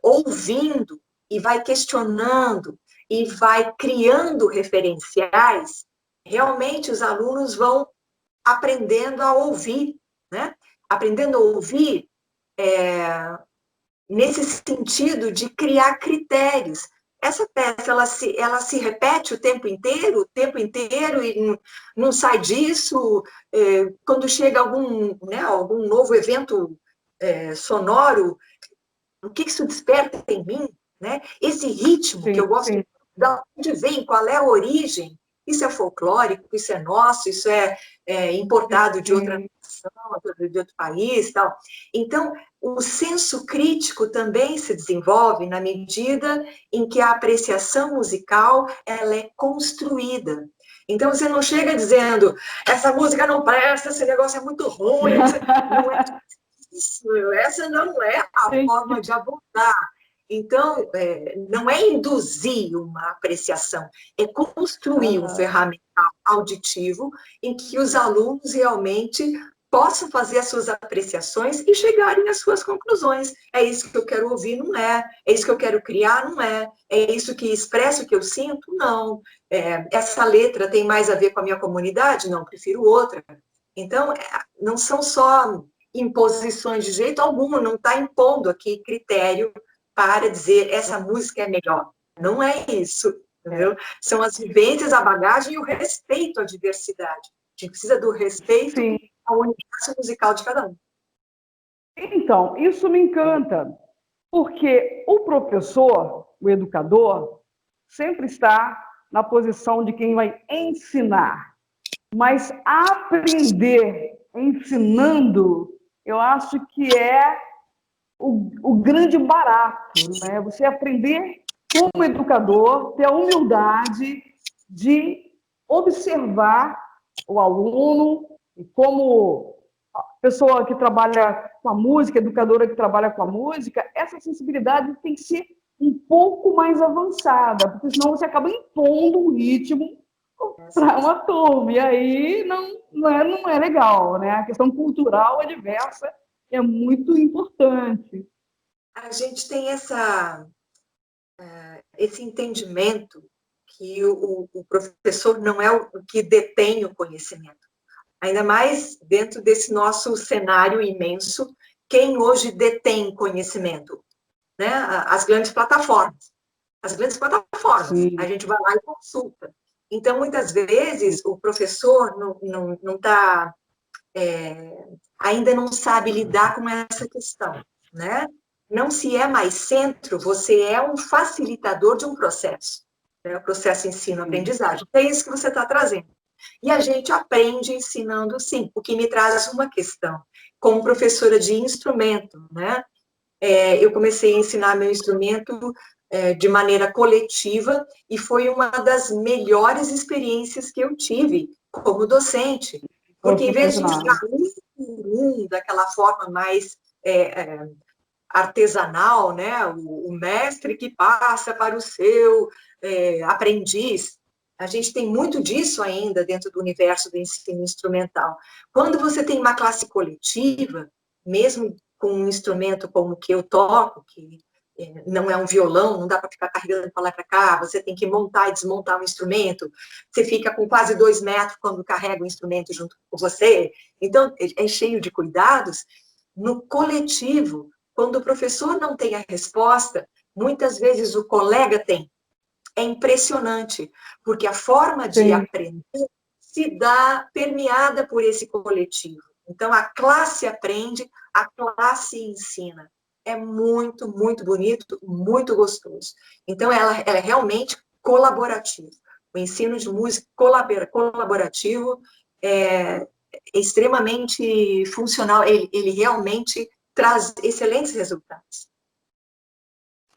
[SPEAKER 3] ouvindo, e vai questionando, e vai criando referenciais, realmente os alunos vão aprendendo a ouvir, né? Aprendendo a ouvir nesse sentido de criar critérios. Essa peça, ela se repete o tempo inteiro, e não sai disso. Quando chega algum novo evento sonoro, o que isso desperta em mim? Né? Esse ritmo que eu gosto de onde vem, qual é a origem? Isso é folclórico, isso é nosso, isso é importado de outra nação, de outro país, tal. Então, o senso crítico também se desenvolve na medida em que a apreciação musical ela é construída. Então, você não chega dizendo, essa música não presta, esse negócio é muito ruim, não é isso, essa não é a forma de abordar. Então, não é induzir uma apreciação, é construir um ferramental auditivo em que os alunos realmente possam fazer as suas apreciações e chegarem às suas conclusões. É isso que eu quero ouvir? Não é. É isso que eu quero criar? Não é. É isso que expressa o que eu sinto? Não. Essa letra tem mais a ver com a minha comunidade? Não, prefiro outra. Então, não são só imposições de jeito algum, não está impondo aqui critério para dizer essa música é melhor. Não é isso, entendeu? São as vivências, a bagagem e o respeito à diversidade. A gente precisa do respeito ao universo musical de cada um.
[SPEAKER 2] Então, isso me encanta, porque o professor, o educador, sempre está na posição de quem vai ensinar. Mas aprender ensinando, eu acho que é o grande barato, né? Você aprender como educador, ter a humildade de observar o aluno e como pessoa que trabalha com a música, educadora que trabalha com a música, essa sensibilidade tem que ser um pouco mais avançada, porque senão você acaba impondo um ritmo para uma turma, e aí não é legal, né? A questão cultural é diversa, é muito importante.
[SPEAKER 3] A gente tem esse entendimento que o professor não é o que detém o conhecimento. Ainda mais dentro desse nosso cenário imenso, quem hoje detém conhecimento? Né? As grandes plataformas. As grandes plataformas.
[SPEAKER 2] Sim.
[SPEAKER 3] A gente vai lá e consulta. Então, muitas vezes, o professor não está... ainda não sabe lidar com essa questão, né? Não se é mais centro, você é um facilitador de um processo, né? O processo ensino-aprendizagem. É isso que você está trazendo. E a gente aprende ensinando, sim, o que me traz uma questão. Como professora de instrumento, né? Eu comecei a ensinar meu instrumento de maneira coletiva e foi uma das melhores experiências que eu tive como docente. Porque, em vez de ensinar daquela forma mais artesanal, né? O mestre que passa para o seu aprendiz, A gente tem muito disso ainda dentro do universo do ensino instrumental. Quando você tem uma classe coletiva, mesmo com um instrumento como o que eu toco, que não é um violão, não dá para ficar carregando para lá para cá, você tem que montar e desmontar um instrumento, você fica com quase 2 metros quando carrega o instrumento junto com você, então é cheio de cuidados. No coletivo, quando o professor não tem a resposta, muitas vezes o colega tem. É impressionante, porque a forma de
[SPEAKER 2] Sim.
[SPEAKER 3] aprender se dá permeada por esse coletivo. Então, a classe aprende, a classe ensina. É muito, muito bonito, muito gostoso. Então, ela é realmente colaborativa. O ensino de música colaborativo é extremamente funcional, ele realmente traz excelentes resultados.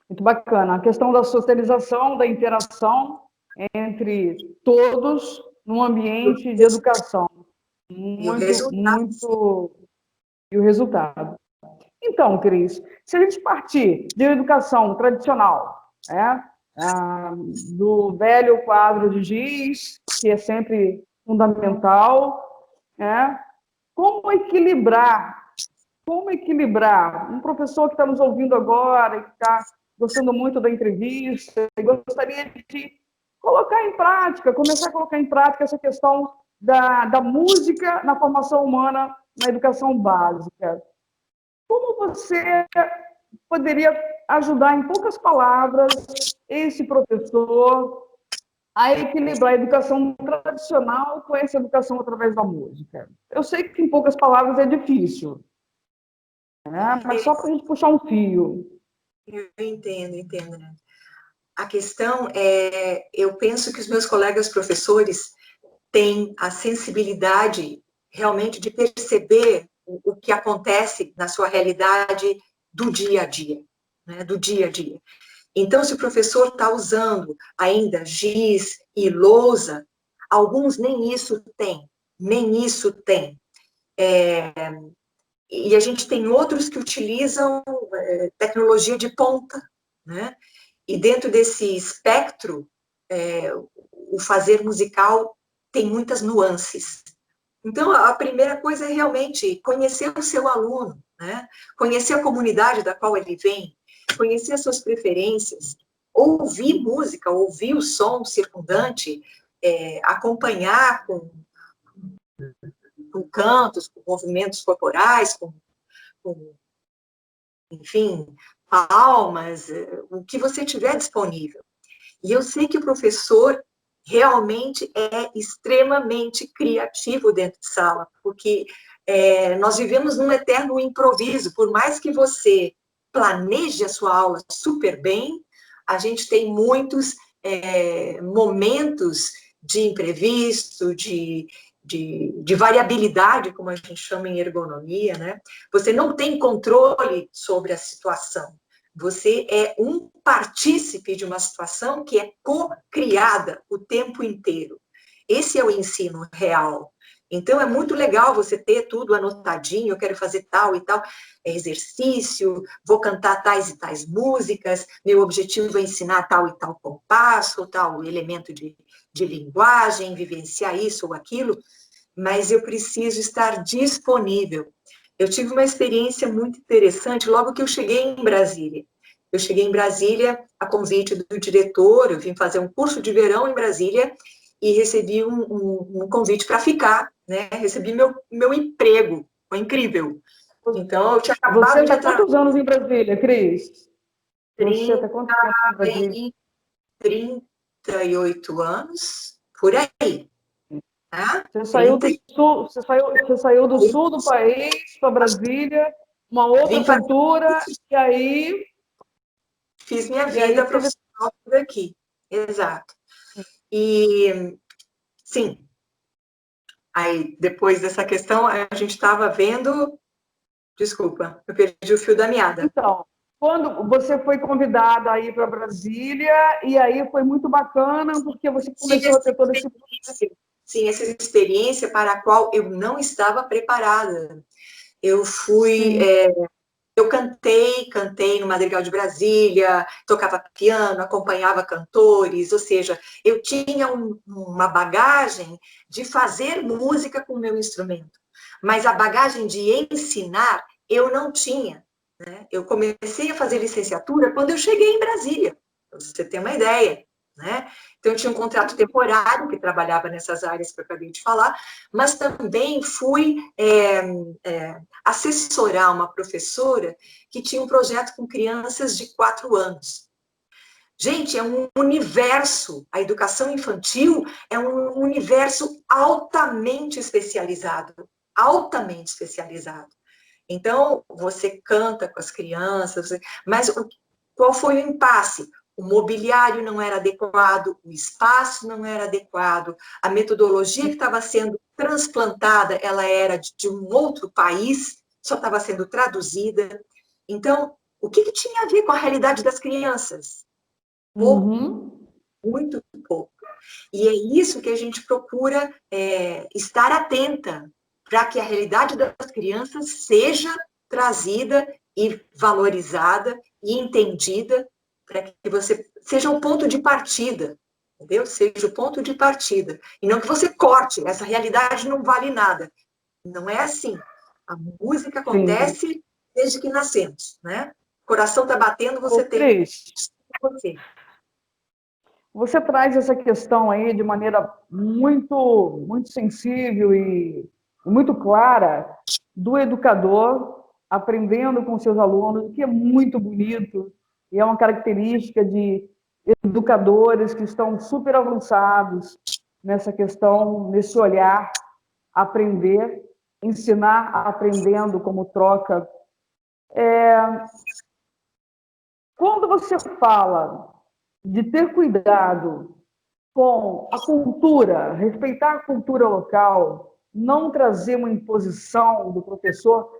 [SPEAKER 2] Muito bacana. A questão da socialização, da interação entre todos num ambiente de educação.
[SPEAKER 3] E o
[SPEAKER 2] Muito,
[SPEAKER 3] resultado.
[SPEAKER 2] muito. E o resultado. Então, Cris, se a gente partir de uma educação tradicional, do velho quadro de giz, que é sempre fundamental, como equilibrar um professor que está nos ouvindo agora e que está gostando muito da entrevista e gostaria de colocar em prática, começar a colocar em prática essa questão da música na formação humana, na educação básica. Como você poderia ajudar, em poucas palavras, esse professor a equilibrar a educação tradicional com essa educação através da música? Eu sei que, em poucas palavras, é difícil, mas só para a gente puxar um fio.
[SPEAKER 3] Eu entendo, né? A questão é, eu penso que os meus colegas professores têm a sensibilidade realmente de perceber o que acontece na sua realidade do dia a dia, né? Do dia a dia. Então, se o professor está usando ainda giz e lousa, alguns nem isso tem, nem isso tem. E a gente tem outros que utilizam tecnologia de ponta, né? E dentro desse espectro, o fazer musical tem muitas nuances. Então, a primeira coisa é realmente conhecer o seu aluno, né? Conhecer a comunidade da qual ele vem, conhecer as suas preferências, ouvir música, ouvir o som circundante, acompanhar com cantos, com movimentos corporais, com, enfim, palmas, o que você tiver disponível. E eu sei que o professor realmente é extremamente criativo dentro de sala, porque nós vivemos num eterno improviso, por mais que você planeje a sua aula super bem, a gente tem muitos momentos de imprevisto, de variabilidade, como a gente chama em ergonomia, né? Você não tem controle sobre a situação. Você é um partícipe de uma situação que é co-criada o tempo inteiro. Esse é o ensino real. Então, é muito legal você ter tudo anotadinho, eu quero fazer tal e tal exercício, vou cantar tais e tais músicas, meu objetivo é ensinar tal e tal compasso, tal elemento de linguagem, vivenciar isso ou aquilo, mas eu preciso estar disponível. Eu tive uma experiência muito interessante logo que eu cheguei em Brasília. Eu cheguei em Brasília a convite do diretor, eu vim fazer um curso de verão em Brasília e recebi um convite para ficar, né? Recebi meu emprego, foi incrível. Então, eu tinha
[SPEAKER 2] Você
[SPEAKER 3] acabado de
[SPEAKER 2] está
[SPEAKER 3] entrar...
[SPEAKER 2] quantos anos em Brasília, Cris? Você
[SPEAKER 3] 30,
[SPEAKER 2] está quanto tempo em Brasília?
[SPEAKER 3] 38 anos, por aí. Tá?
[SPEAKER 2] Você saiu do sul, você saiu do sul do país para Brasília, uma outra
[SPEAKER 3] Vim para...
[SPEAKER 2] cultura, e aí...
[SPEAKER 3] Fiz minha
[SPEAKER 2] E aí
[SPEAKER 3] vida
[SPEAKER 2] teve...
[SPEAKER 3] profissional por aqui. Exato. E, sim, aí depois dessa questão, a gente estava vendo... Desculpa, eu perdi o fio da meada.
[SPEAKER 2] Então, quando você foi convidada a ir para Brasília, e aí foi muito bacana, porque você começou a ter todo esse...
[SPEAKER 3] Sim, essa experiência para a qual eu não estava preparada. Eu fui Eu cantei no Madrigal de Brasília, tocava piano, acompanhava cantores, ou seja, eu tinha uma bagagem de fazer música com o meu instrumento, mas a bagagem de ensinar eu não tinha, né? Eu comecei a fazer licenciatura quando eu cheguei em Brasília, para você ter uma ideia, né? Então, eu tinha um contrato temporário, que trabalhava nessas áreas que eu acabei de falar, mas também fui assessorar uma professora que tinha um projeto com crianças de 4 anos. Gente, é um universo, a educação infantil é um universo altamente especializado, altamente especializado. Então, você canta com as crianças, mas qual foi o impasse? O mobiliário não era adequado, o espaço não era adequado, a metodologia que estava sendo transplantada, ela era de um outro país, só estava sendo traduzida. Então, o que tinha a ver com a realidade das crianças? Pouco, muito pouco. E é isso que a gente procura estar atenta, para que a realidade das crianças seja trazida e valorizada e entendida, para que você seja o ponto de partida, entendeu? Seja o ponto de partida. E não que você corte, essa realidade não vale nada. Não é assim. A música acontece desde que nascemos, né? O coração está batendo, você tem você.
[SPEAKER 2] Você traz essa questão aí de maneira muito, muito sensível e muito clara do educador aprendendo com seus alunos, o que é muito bonito e é uma característica de educadores que estão super avançados nessa questão, nesse olhar, aprender, ensinar aprendendo como troca. Quando você fala de ter cuidado com a cultura, respeitar a cultura local, não trazer uma imposição do professor,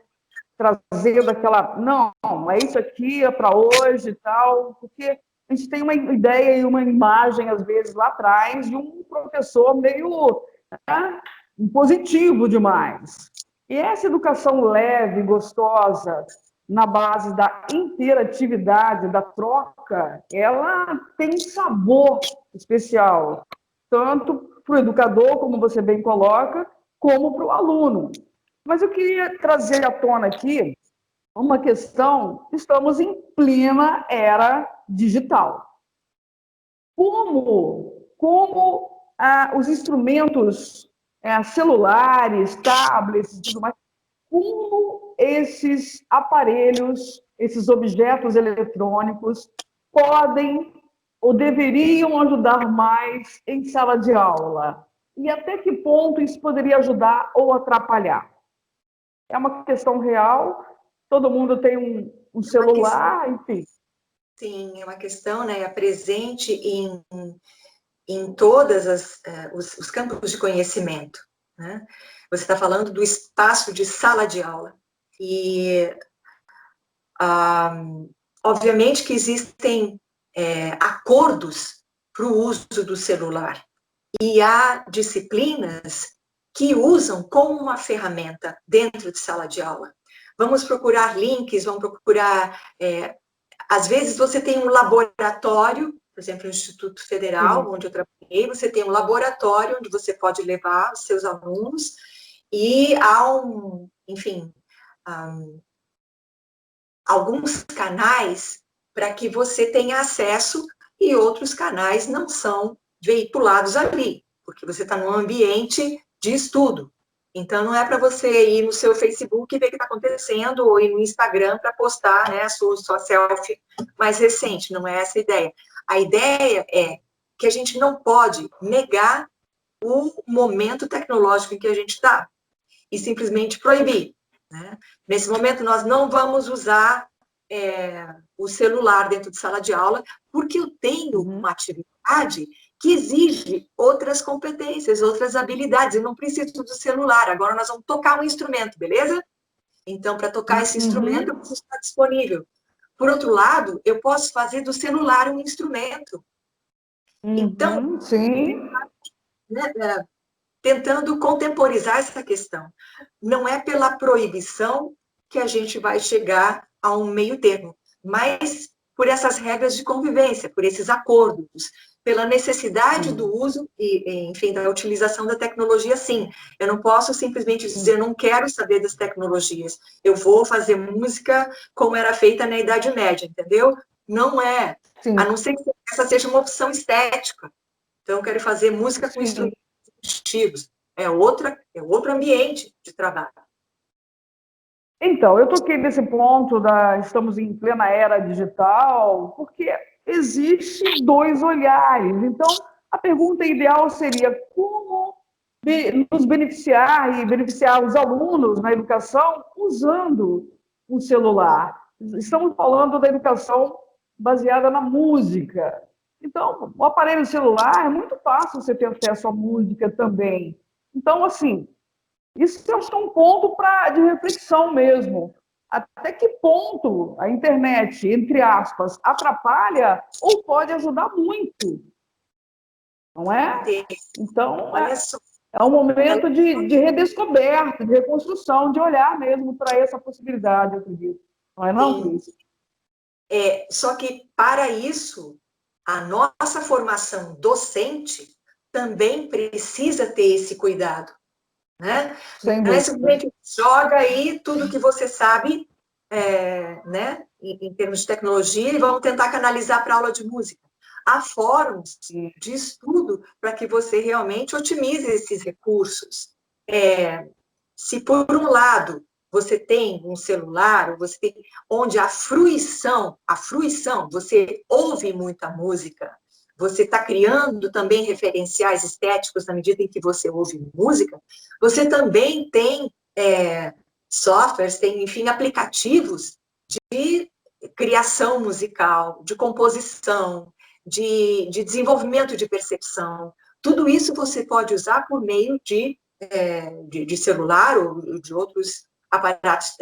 [SPEAKER 2] trazendo aquela, não, é isso aqui, é para hoje e tal, porque a gente tem uma ideia e uma imagem, às vezes, lá atrás, de um professor meio impositivo demais. E essa educação leve, gostosa, na base da interatividade, da troca, ela tem um sabor especial, tanto para o educador, como você bem coloca, como para o aluno. Mas eu queria trazer à tona aqui uma questão: estamos em plena era digital. Como os instrumentos celulares, tablets e tudo mais, como esses aparelhos, esses objetos eletrônicos podem ou deveriam ajudar mais em sala de aula? E até que ponto isso poderia ajudar ou atrapalhar? É uma questão real, todo mundo tem um celular, enfim.
[SPEAKER 3] Sim, é uma questão, né, é presente em todos os campos de conhecimento, né? Você está falando do espaço de sala de aula. E, obviamente, que existem acordos para o uso do celular. E há disciplinas que usam como uma ferramenta dentro de sala de aula. Vamos procurar links, vamos procurar... às vezes, você tem um laboratório, por exemplo, no Instituto Federal, onde eu trabalhei, você tem um laboratório onde você pode levar os seus alunos e há alguns canais para que você tenha acesso e outros canais não são veiculados ali, porque você está num ambiente de estudo. Então, não é para você ir no seu Facebook e ver o que está acontecendo, ou ir no Instagram para postar, né, a sua selfie mais recente. Não é essa a ideia. A ideia é que a gente não pode negar o momento tecnológico em que a gente está e simplesmente proibir, né? Nesse momento, nós não vamos usar o celular dentro de sala de aula, porque eu tenho uma atividade que exige outras competências, outras habilidades. Eu não preciso do celular. Agora nós vamos tocar um instrumento, beleza? Então, para tocar esse instrumento, eu preciso estar disponível. Por outro lado, eu posso fazer do celular um instrumento. Então,
[SPEAKER 2] sim.
[SPEAKER 3] Né, tentando contemporizar essa questão. Não é pela proibição que a gente vai chegar a um meio termo, mas por essas regras de convivência, por esses acordos, pela necessidade do uso e, enfim, da utilização da tecnologia, sim. Eu não posso simplesmente dizer, não quero saber das tecnologias, eu vou fazer música como era feita na Idade Média, entendeu? Não é,
[SPEAKER 2] Sim.
[SPEAKER 3] a não ser que essa seja uma opção estética. Então, eu quero fazer música com
[SPEAKER 2] Sim.
[SPEAKER 3] instrumentos antigos. É outro ambiente de trabalho.
[SPEAKER 2] Então, eu toquei nesse ponto estamos em plena era digital, porque existe dois olhares. Então, a pergunta ideal seria como nos beneficiar e beneficiar os alunos na educação usando o celular. Estamos falando da educação baseada na música. Então, o aparelho celular é muito fácil você ter acesso à música também. Então, assim, isso eu acho que é um ponto de reflexão mesmo. Até que ponto a internet, entre aspas, atrapalha ou pode ajudar muito, não é? Então,
[SPEAKER 3] Olha só.
[SPEAKER 2] é um momento de redescoberta, de reconstrução, de olhar mesmo para essa possibilidade, eu acredito. Não é não, Cris?
[SPEAKER 3] Só que, para isso, a nossa formação docente também precisa ter esse cuidado. Né? Não é simplesmente joga aí tudo que você sabe, né, em termos de tecnologia, e vamos tentar canalizar para aula de música. Há fóruns de estudo para que você realmente otimize esses recursos. Se, por um lado, você tem um celular, ou você tem, onde a fruição, você ouve muita música, você está criando também referenciais estéticos na medida em que você ouve música, você também tem softwares, tem, enfim, aplicativos de criação musical, de composição, de desenvolvimento de percepção. Tudo isso você pode usar por meio de celular ou de outros aparatos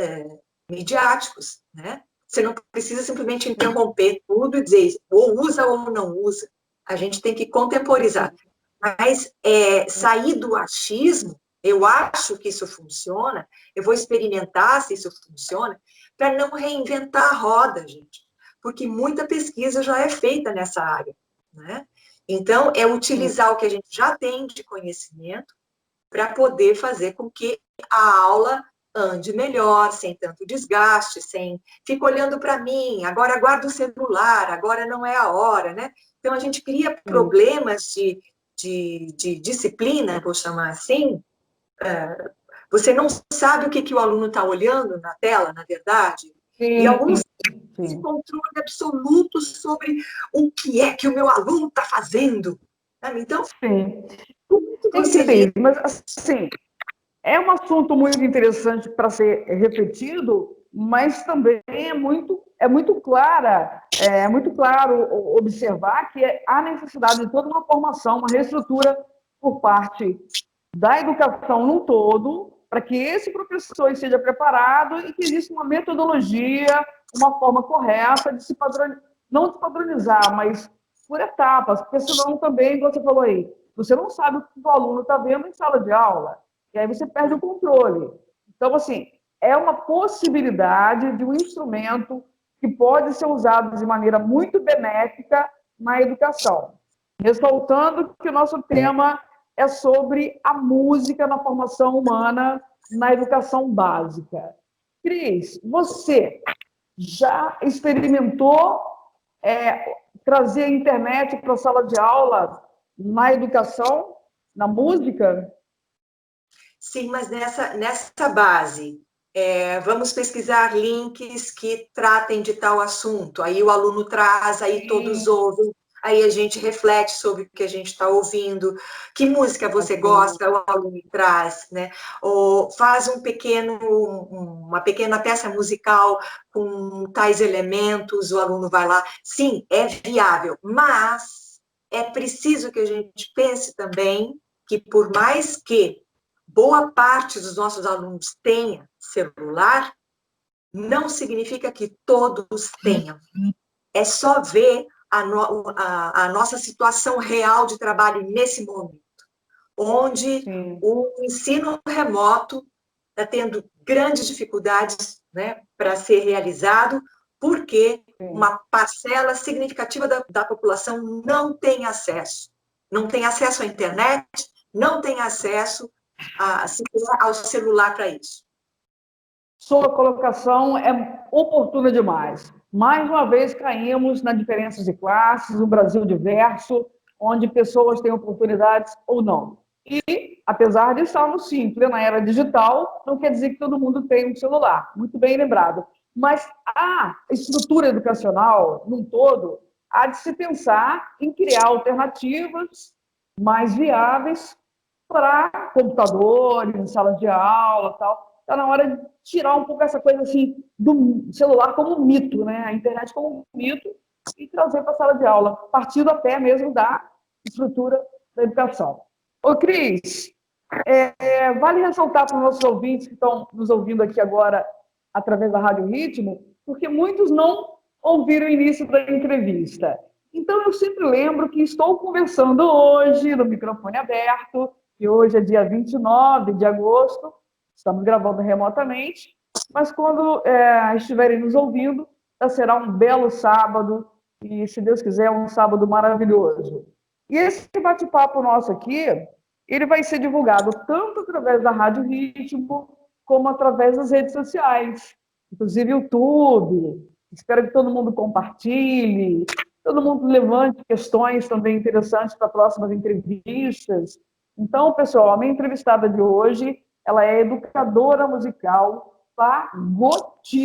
[SPEAKER 3] midiáticos, né? Você não precisa simplesmente interromper tudo e dizer ou usa ou não usa. A gente tem que contemporizar. Mas sair do achismo, eu acho que isso funciona, eu vou experimentar se isso funciona, para não reinventar a roda, gente. Porque muita pesquisa já é feita nessa área, né? Então, é utilizar o que a gente já tem de conhecimento para poder fazer com que a aula ande melhor, sem tanto desgaste, sem fica olhando para mim, agora guarda o celular, agora não é a hora, né? Então, a gente cria problemas de disciplina, vou chamar assim. Você não sabe o que o aluno está olhando na tela, na verdade, e alguns têm controle absoluto sobre o que é que o meu aluno está fazendo. Sabe? Então,
[SPEAKER 2] mas assim, é um assunto muito interessante para ser repetido, mas também é muito claro observar que há necessidade de toda uma formação, uma reestrutura por parte da educação num todo, para que esse professor esteja preparado e que exista uma metodologia, uma forma correta de não se padronizar, mas por etapas, porque senão também, como você falou aí, você não sabe o que o aluno está vendo em sala de aula, e aí você perde o controle. Então, assim, é uma possibilidade de um instrumento que pode ser usado de maneira muito benéfica na educação. Ressaltando que o nosso tema é sobre a música na formação humana na educação básica. Cris, você já experimentou trazer a internet para a sala de aula na educação, na música?
[SPEAKER 3] Sim, mas nessa base, vamos pesquisar links que tratem de tal assunto. Aí o aluno traz, aí todos ouvem, aí a gente reflete sobre o que a gente está ouvindo, que música você gosta, o aluno traz, né? Ou faz uma pequena peça musical com tais elementos, o aluno vai lá. Sim, é viável, mas é preciso que a gente pense também que, por mais que boa parte dos nossos alunos tenha celular, não significa que todos tenham. É só ver a nossa situação real de trabalho nesse momento, onde o ensino remoto está tendo grandes dificuldades né, para ser realizado, porque uma parcela significativa da população não tem acesso. Não tem acesso à internet, não tem acesso ao celular para isso.
[SPEAKER 2] Sua colocação é oportuna demais. Mais uma vez caímos na diferença de classes, um Brasil diverso, onde pessoas têm oportunidades ou não. E, apesar de estarmos, sim, em plena era digital, não quer dizer que todo mundo tem um celular. Muito bem lembrado. Mas a estrutura educacional, num todo, há de se pensar em criar alternativas mais viáveis para computadores, em salas de aula, tal. Está na hora de tirar um pouco essa coisa assim do celular como um mito, né? A internet como um mito e trazer para a sala de aula, partindo até mesmo da estrutura da educação. Ô, Cris, vale ressaltar para os nossos ouvintes que estão nos ouvindo aqui agora através da Rádio Ritmo, porque muitos não ouviram o início da entrevista. Então, eu sempre lembro que estou conversando hoje no microfone aberto, que hoje é dia 29 de agosto, estamos gravando remotamente, mas quando estiverem nos ouvindo, já será um belo sábado, e, se Deus quiser, um sábado maravilhoso. E esse bate-papo nosso aqui, ele vai ser divulgado tanto através da Rádio Ritmo, como através das redes sociais, inclusive YouTube. Espero que todo mundo compartilhe, todo mundo levante questões também interessantes para próximas entrevistas. Então, pessoal, a minha entrevistada de hoje, ela é educadora musical fagotista.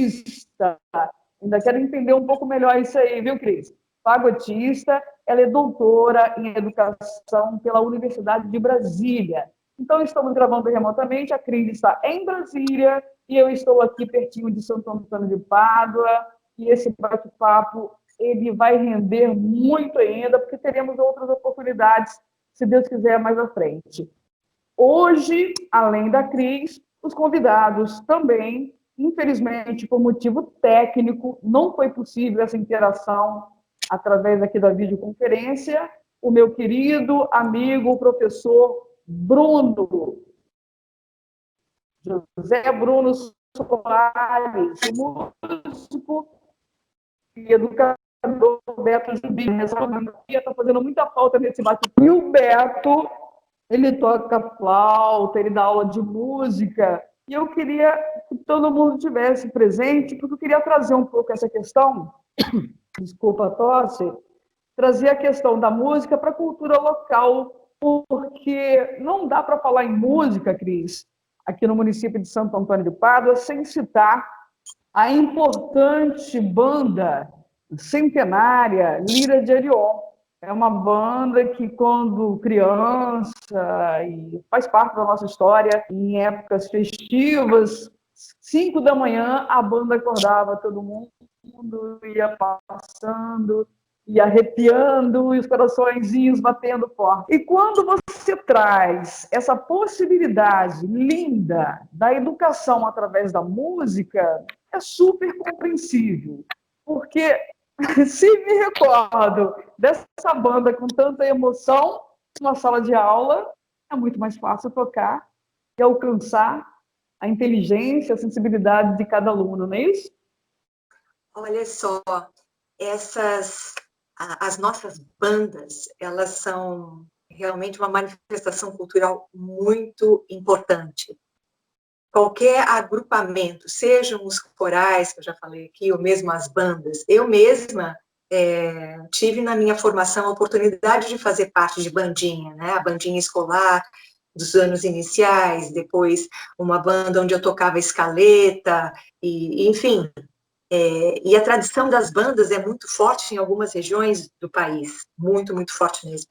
[SPEAKER 2] Ainda quero entender um pouco melhor isso aí, viu, Cris? Fagotista, ela é doutora em educação pela Universidade de Brasília. Então, estamos gravando remotamente, a Cris está em Brasília e eu estou aqui pertinho de Santo Antônio de Pádua, e esse bate-papo ele vai render muito ainda, porque teremos outras oportunidades, se Deus quiser, mais à frente. Hoje, além da Cris, os convidados também, infelizmente, por motivo técnico, não foi possível essa interação através aqui da videoconferência, o meu querido amigo, o professor Bruno, José Bruno Soares, músico e educador Beto Jubim. Está fazendo muita falta nesse bate-papo. E o Beto, ele toca flauta, ele dá aula de música, e eu queria que todo mundo tivesse presente, porque eu queria trazer um pouco essa questão, desculpa a tosse, trazer a questão da música para a cultura local, porque não dá para falar em música, Cris, aqui no município de Santo Antônio de Pádua, sem citar a importante banda centenária Lira de Arion. É uma banda que, quando criança, e faz parte da nossa história, em épocas festivas, 5 da manhã, a banda acordava todo mundo, ia passando, ia arrepiando, e os coraçõezinhos batendo forte. E quando você traz essa possibilidade linda da educação através da música, é super compreensível, porque se me recordo dessa banda com tanta emoção, numa sala de aula, é muito mais fácil tocar e alcançar a inteligência, a sensibilidade de cada aluno, não é isso?
[SPEAKER 3] Olha só, as nossas bandas, elas são realmente uma manifestação cultural muito importante. Qualquer agrupamento, sejam os corais, que eu já falei aqui, ou mesmo as bandas. Eu mesma tive na minha formação a oportunidade de fazer parte de bandinha, né? A bandinha escolar dos anos iniciais, depois uma banda onde eu tocava escaleta, e enfim. E a tradição das bandas é muito forte em algumas regiões do país, muito, muito forte mesmo.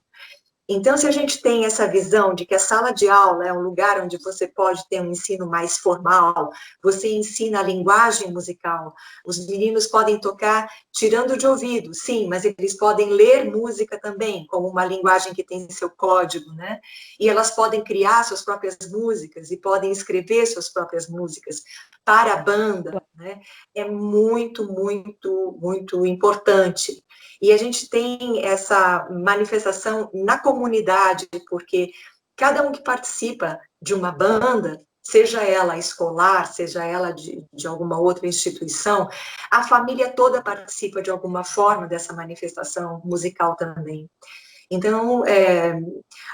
[SPEAKER 3] Então, se a gente tem essa visão de que a sala de aula é um lugar onde você pode ter um ensino mais formal, você ensina a linguagem musical, os meninos podem tocar tirando de ouvido, sim, mas eles podem ler música também, como uma linguagem que tem seu código, né? E elas podem criar suas próprias músicas e podem escrever suas próprias músicas para a banda, né? É muito, muito, muito importante. E a gente tem essa manifestação na comunidade, porque cada um que participa de uma banda seja ela escolar, seja ela de alguma outra instituição, a família toda participa de alguma forma dessa manifestação musical também. Então,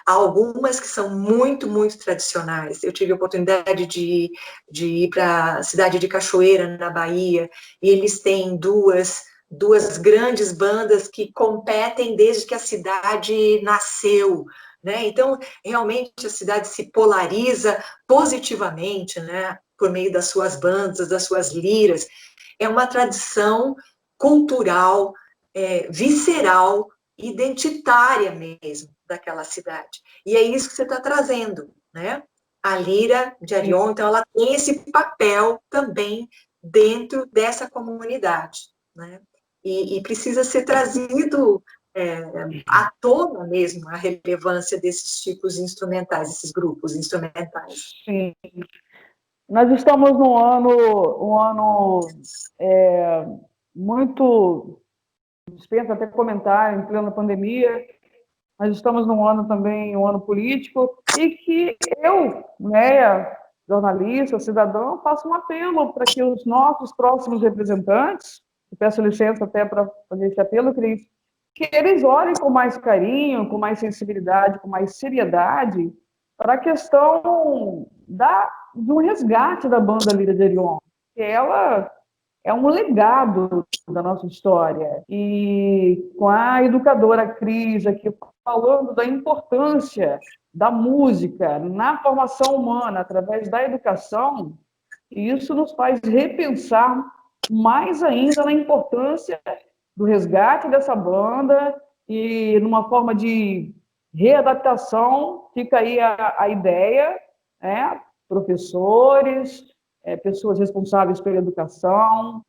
[SPEAKER 3] há algumas que são muito, muito tradicionais. Eu tive a oportunidade de ir para a cidade de Cachoeira, na Bahia, e eles têm duas grandes bandas que competem desde que a cidade nasceu, né? Então, realmente, a cidade se polariza positivamente, né? Por meio das suas bandas, das suas liras. É uma tradição cultural, visceral, identitária mesmo daquela cidade. E é isso que você está trazendo, né? A Lira de Arion, então, ela tem esse papel também dentro dessa comunidade, né? E precisa ser trazido à tona mesmo a relevância desses tipos instrumentais, esses grupos instrumentais.
[SPEAKER 2] Sim. Nós estamos num ano muito, dispensa até comentar, em plena pandemia. Nós estamos num ano também, um ano político, e que eu, né, jornalista, cidadão, faço um apelo para que os nossos próximos representantes, e peço licença até para fazer esse apelo, Cris, que eles olhem com mais carinho, com mais sensibilidade, com mais seriedade para a questão do resgate da banda Lira de Arion, que ela é um legado da nossa história. E com a educadora Cris aqui falando da importância da música na formação humana através da educação, isso nos faz repensar mais ainda na importância do resgate dessa banda e numa forma de readaptação, fica aí a ideia, né? Professores, pessoas responsáveis pela educação,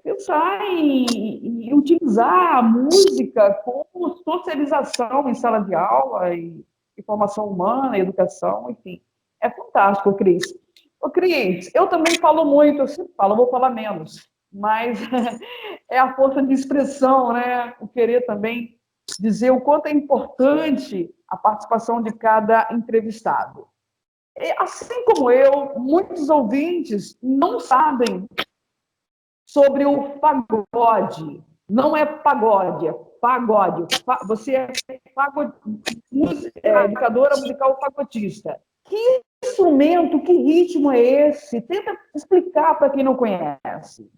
[SPEAKER 2] pensar em utilizar a música como socialização em sala de aula e formação humana, educação, enfim. É fantástico, Cris. Ô, Cris, eu também falo muito, eu sempre falo, eu vou falar menos, mas é a força de expressão, né? O querer também dizer o quanto é importante a participação de cada entrevistado. E, assim como eu, muitos ouvintes não sabem sobre o pagode. Não é pagode, é pagode. Você é educadora musical fagotista. Que instrumento, que ritmo é esse? Tenta explicar para quem não conhece.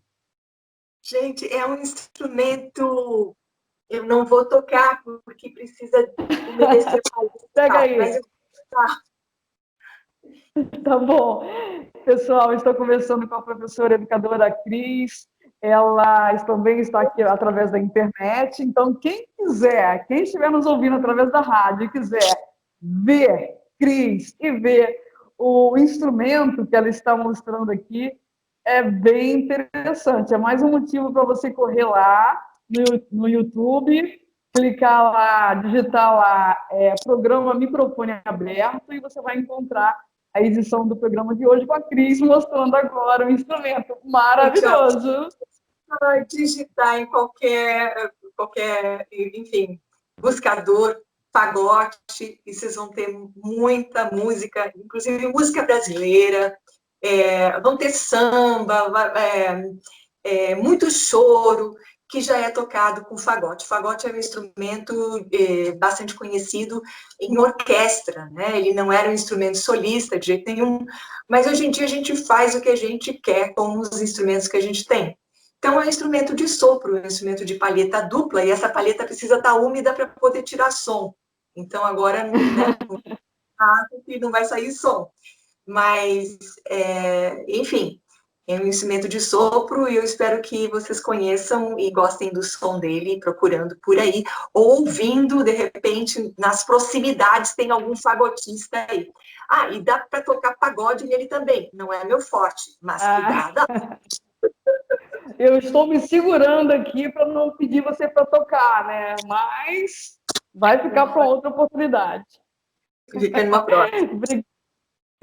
[SPEAKER 3] Gente, é um instrumento... Eu não vou tocar, porque precisa umedecer mais.
[SPEAKER 2] Pega aí.
[SPEAKER 3] Mas
[SPEAKER 2] Tá bom. Pessoal, estou conversando com a professora educadora Cris. Ela também está aqui através da internet. Então, quem quiser, quem estiver nos ouvindo através da rádio e quiser ver Cris e ver o instrumento que ela está mostrando aqui, é bem interessante. É mais um motivo para você correr lá no YouTube, clicar lá, digitar lá, programa Microfone Aberto, e você vai encontrar a edição do programa de hoje com a Cris mostrando agora um instrumento maravilhoso.
[SPEAKER 3] Digitar em qualquer, enfim, buscador, pagode, e vocês vão ter muita música, inclusive música brasileira, vão ter samba, muito choro, que já é tocado com fagote. Fagote é um instrumento bastante conhecido em orquestra, né? Ele não era um instrumento solista de jeito nenhum, mas hoje em dia a gente faz o que a gente quer com os instrumentos que a gente tem. Então, é um instrumento de sopro, é um instrumento de palheta dupla, e essa palheta precisa estar úmida para poder tirar som. Então, agora, né, não vai sair som. Mas, enfim, é um instrumento de sopro e eu espero que vocês conheçam e gostem do som dele, procurando por aí, ou ouvindo, de repente, nas proximidades tem algum fagotista aí. Ah, e dá para tocar pagode nele também, não é meu forte, mas cuidado.
[SPEAKER 2] Eu estou me segurando aqui para não pedir você para tocar, né? Mas vai ficar para outra oportunidade.
[SPEAKER 3] Fica numa próxima.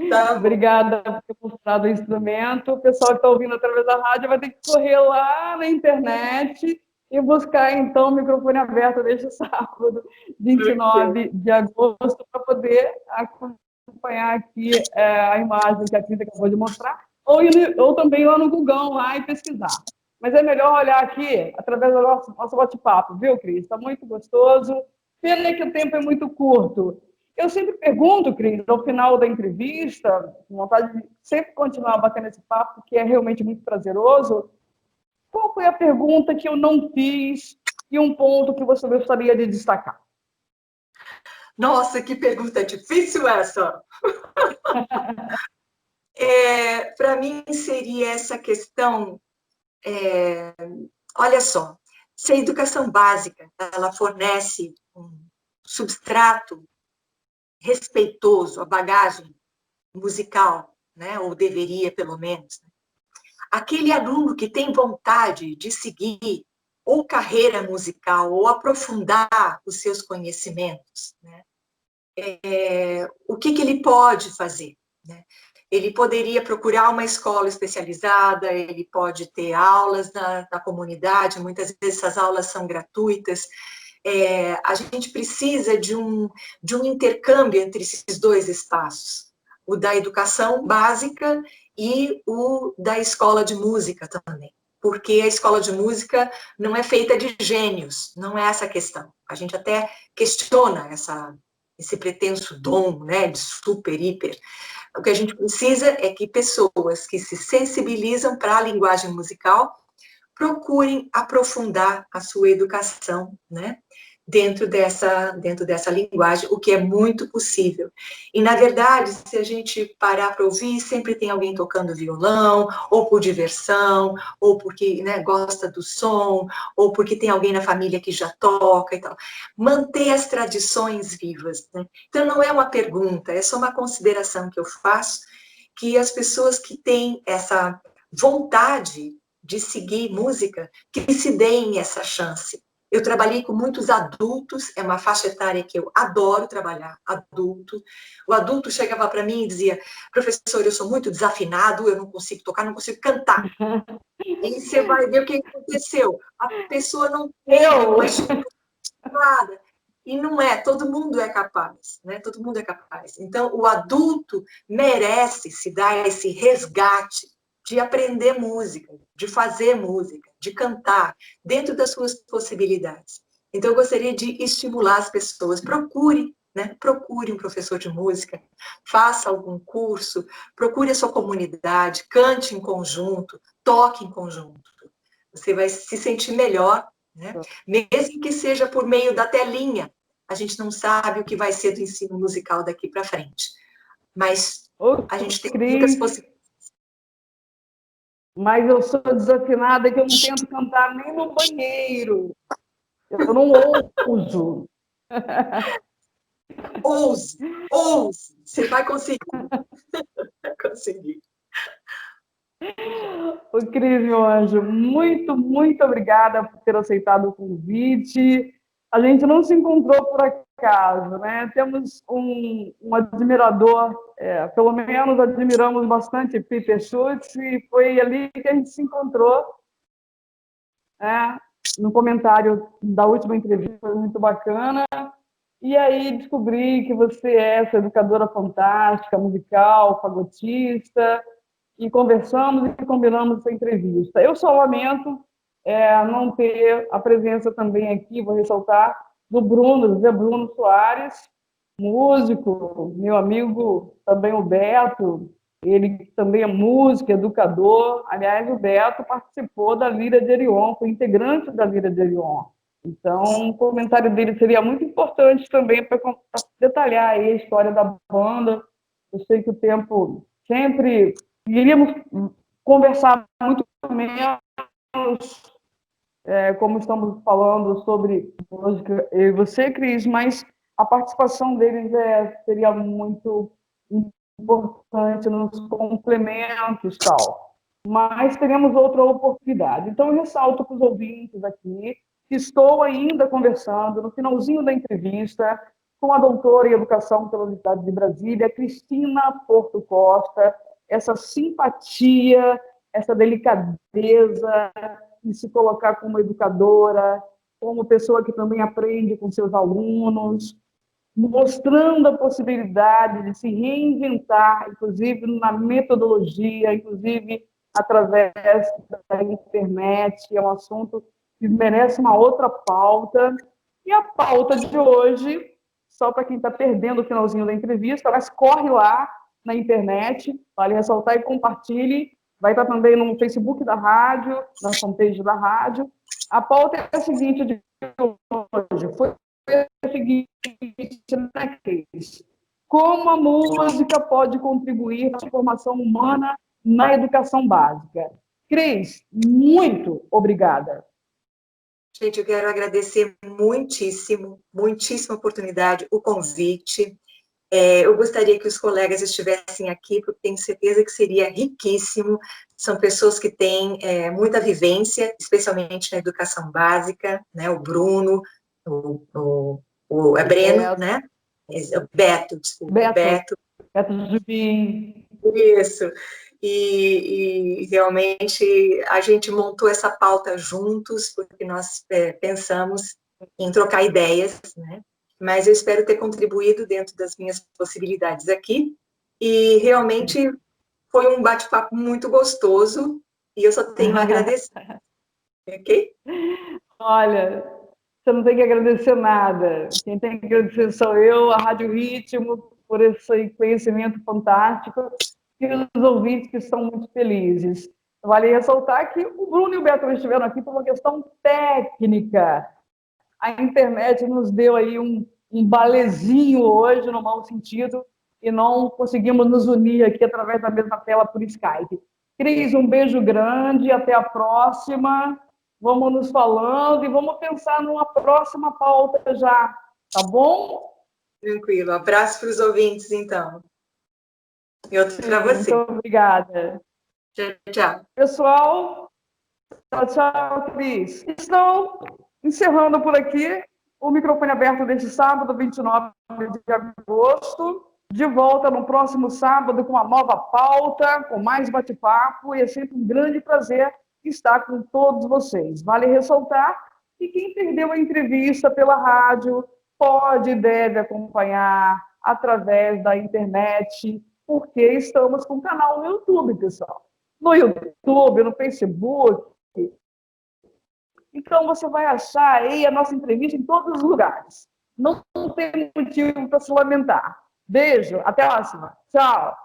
[SPEAKER 2] Tá, obrigada por ter mostrado o instrumento. O pessoal que está ouvindo através da rádio vai ter que correr lá na internet e buscar, então, o microfone aberto neste sábado, 29 de agosto, para poder acompanhar aqui a imagem que a Cris acabou de mostrar, ou também lá no Google, lá e pesquisar. Mas é melhor olhar aqui através do nosso bate-papo, viu, Cris? Está muito gostoso. Pena que o tempo é muito curto. Eu sempre pergunto, Cris, ao final da entrevista, com vontade de sempre continuar batendo esse papo, que é realmente muito prazeroso, qual foi a pergunta que eu não fiz e um ponto que você gostaria de destacar?
[SPEAKER 3] Nossa, que pergunta difícil essa! Para mim, seria essa questão, olha só, se a educação básica ela fornece um substrato respeitoso, a bagagem musical, né, ou deveria, pelo menos, aquele aluno que tem vontade de seguir ou carreira musical, ou aprofundar os seus conhecimentos, né, o que ele pode fazer? Né? Ele poderia procurar uma escola especializada, ele pode ter aulas na comunidade, muitas vezes essas aulas são gratuitas. A gente precisa de um intercâmbio entre esses dois espaços, o da educação básica e o da escola de música também, porque a escola de música não é feita de gênios, não é essa a questão. A gente até questiona esse pretenso dom, né, de super, hiper. O que a gente precisa é que pessoas que se sensibilizam para a linguagem musical procurem aprofundar a sua educação, né, dentro dessa linguagem, o que é muito possível. E, na verdade, se a gente parar para ouvir, sempre tem alguém tocando violão, ou por diversão, ou porque, né, gosta do som, ou porque tem alguém na família que já toca e tal. Manter as tradições vivas, né? Então, não é uma pergunta, é só uma consideração que eu faço, que as pessoas que têm essa vontade de seguir música, que se deem essa chance. Eu trabalhei com muitos adultos, é uma faixa etária que eu adoro trabalhar, adulto. O adulto chegava para mim e dizia, professor, eu sou muito desafinado, eu não consigo tocar, não consigo cantar. E você vai ver o que aconteceu. A pessoa não tem uma estimulada. E não é, todo mundo é capaz, né? Todo mundo é capaz. Então, o adulto merece se dar esse resgate de aprender música, de fazer música, de cantar, dentro das suas possibilidades. Então, eu gostaria de estimular as pessoas. Procure, né? Procure um professor de música, faça algum curso, procure a sua comunidade, cante em conjunto, toque em conjunto. Você vai se sentir melhor, né? Mesmo que seja por meio da telinha. A gente não sabe o que vai ser do ensino musical daqui para frente. Mas a gente tem muitas possibilidades.
[SPEAKER 2] Mas eu sou desafinada que eu não tento cantar nem no banheiro. Eu não ouso.
[SPEAKER 3] Ouse. Você vai conseguir. Vai conseguir.
[SPEAKER 2] Ô, Cris, meu anjo, muito, muito obrigada por ter aceitado o convite. A gente não se encontrou por acaso, né? Temos um admirador, pelo menos admiramos bastante Peter Schultz, e foi ali que a gente se encontrou, né? No comentário da última entrevista, foi muito bacana. E aí descobri que você é essa educadora fantástica, musical, fagotista, e conversamos e combinamos essa entrevista. Eu só lamento não ter a presença também aqui, vou ressaltar, do Bruno, José Bruno Soares, músico, meu amigo também o Beto, ele também é músico, educador. Aliás, o Beto participou da Lira de Orion, foi integrante da Lira de Orion. Então, o comentário dele seria muito importante também para detalhar aí a história da banda. Eu sei que o tempo sempre iríamos conversar muito menos, como estamos falando sobre música, eu e você, Cris, mas a participação deles seria muito importante nos complementos e tal. Mas teremos outra oportunidade. Então, eu ressalto para os ouvintes aqui que estou ainda conversando, no finalzinho da entrevista, com a doutora em Educação pela Universidade de Brasília, Cristina Porto Costa, essa simpatia, essa delicadeza em se colocar como educadora, como pessoa que também aprende com seus alunos, mostrando a possibilidade de se reinventar, inclusive na metodologia, inclusive através da internet. É um assunto que merece uma outra pauta. E a pauta de hoje, só para quem está perdendo o finalzinho da entrevista, mas corre lá na internet, vale ressaltar e compartilhe. Vai estar também no Facebook da rádio, na fanpage da rádio. A pauta é a seguinte de hoje, foi o seguinte, né, Cris? Como a música pode contribuir para a formação humana na educação básica? Cris, muito obrigada.
[SPEAKER 3] Gente, eu quero agradecer muitíssimo, muitíssima oportunidade, o convite. Eu gostaria que os colegas estivessem aqui, porque tenho certeza que seria riquíssimo. São pessoas que têm muita vivência, especialmente na educação básica, né? O Bruno, o Breno, né? Beto, desculpa, Beto.
[SPEAKER 2] Beto Jubim.
[SPEAKER 3] Isso. E realmente a gente montou essa pauta juntos, porque nós pensamos em trocar ideias, né? Mas eu espero ter contribuído dentro das minhas possibilidades aqui, e realmente foi um bate-papo muito gostoso, e eu só tenho a agradecer. Ok?
[SPEAKER 2] Olha, você não tem que agradecer nada. Quem tem que agradecer sou eu, a Rádio Ritmo, por esse conhecimento fantástico, e os ouvintes que estão muito felizes. Vale ressaltar que o Bruno e o Beto estiveram aqui por uma questão técnica. A internet nos deu aí um balezinho hoje, no mau sentido, e não conseguimos nos unir aqui através da mesma tela por Skype. Cris, um beijo grande, até a próxima. Vamos nos falando e vamos pensar numa próxima pauta já, tá bom?
[SPEAKER 3] Tranquilo. Abraço para os ouvintes, então. E outro para você.
[SPEAKER 2] Muito obrigada.
[SPEAKER 3] Tchau, tchau.
[SPEAKER 2] Pessoal, tchau, tchau, Cris. Então, encerrando por aqui o microfone aberto deste sábado, 29 de agosto. De volta no próximo sábado com uma nova pauta, com mais bate-papo, e é sempre um grande prazer estar com todos vocês. Vale ressaltar que quem perdeu a entrevista pela rádio pode e deve acompanhar através da internet, porque estamos com um canal no YouTube, pessoal. No YouTube, no Facebook. Então, você vai achar aí a nossa entrevista em todos os lugares. Não tem motivo para se lamentar. Beijo, até a próxima. Tchau.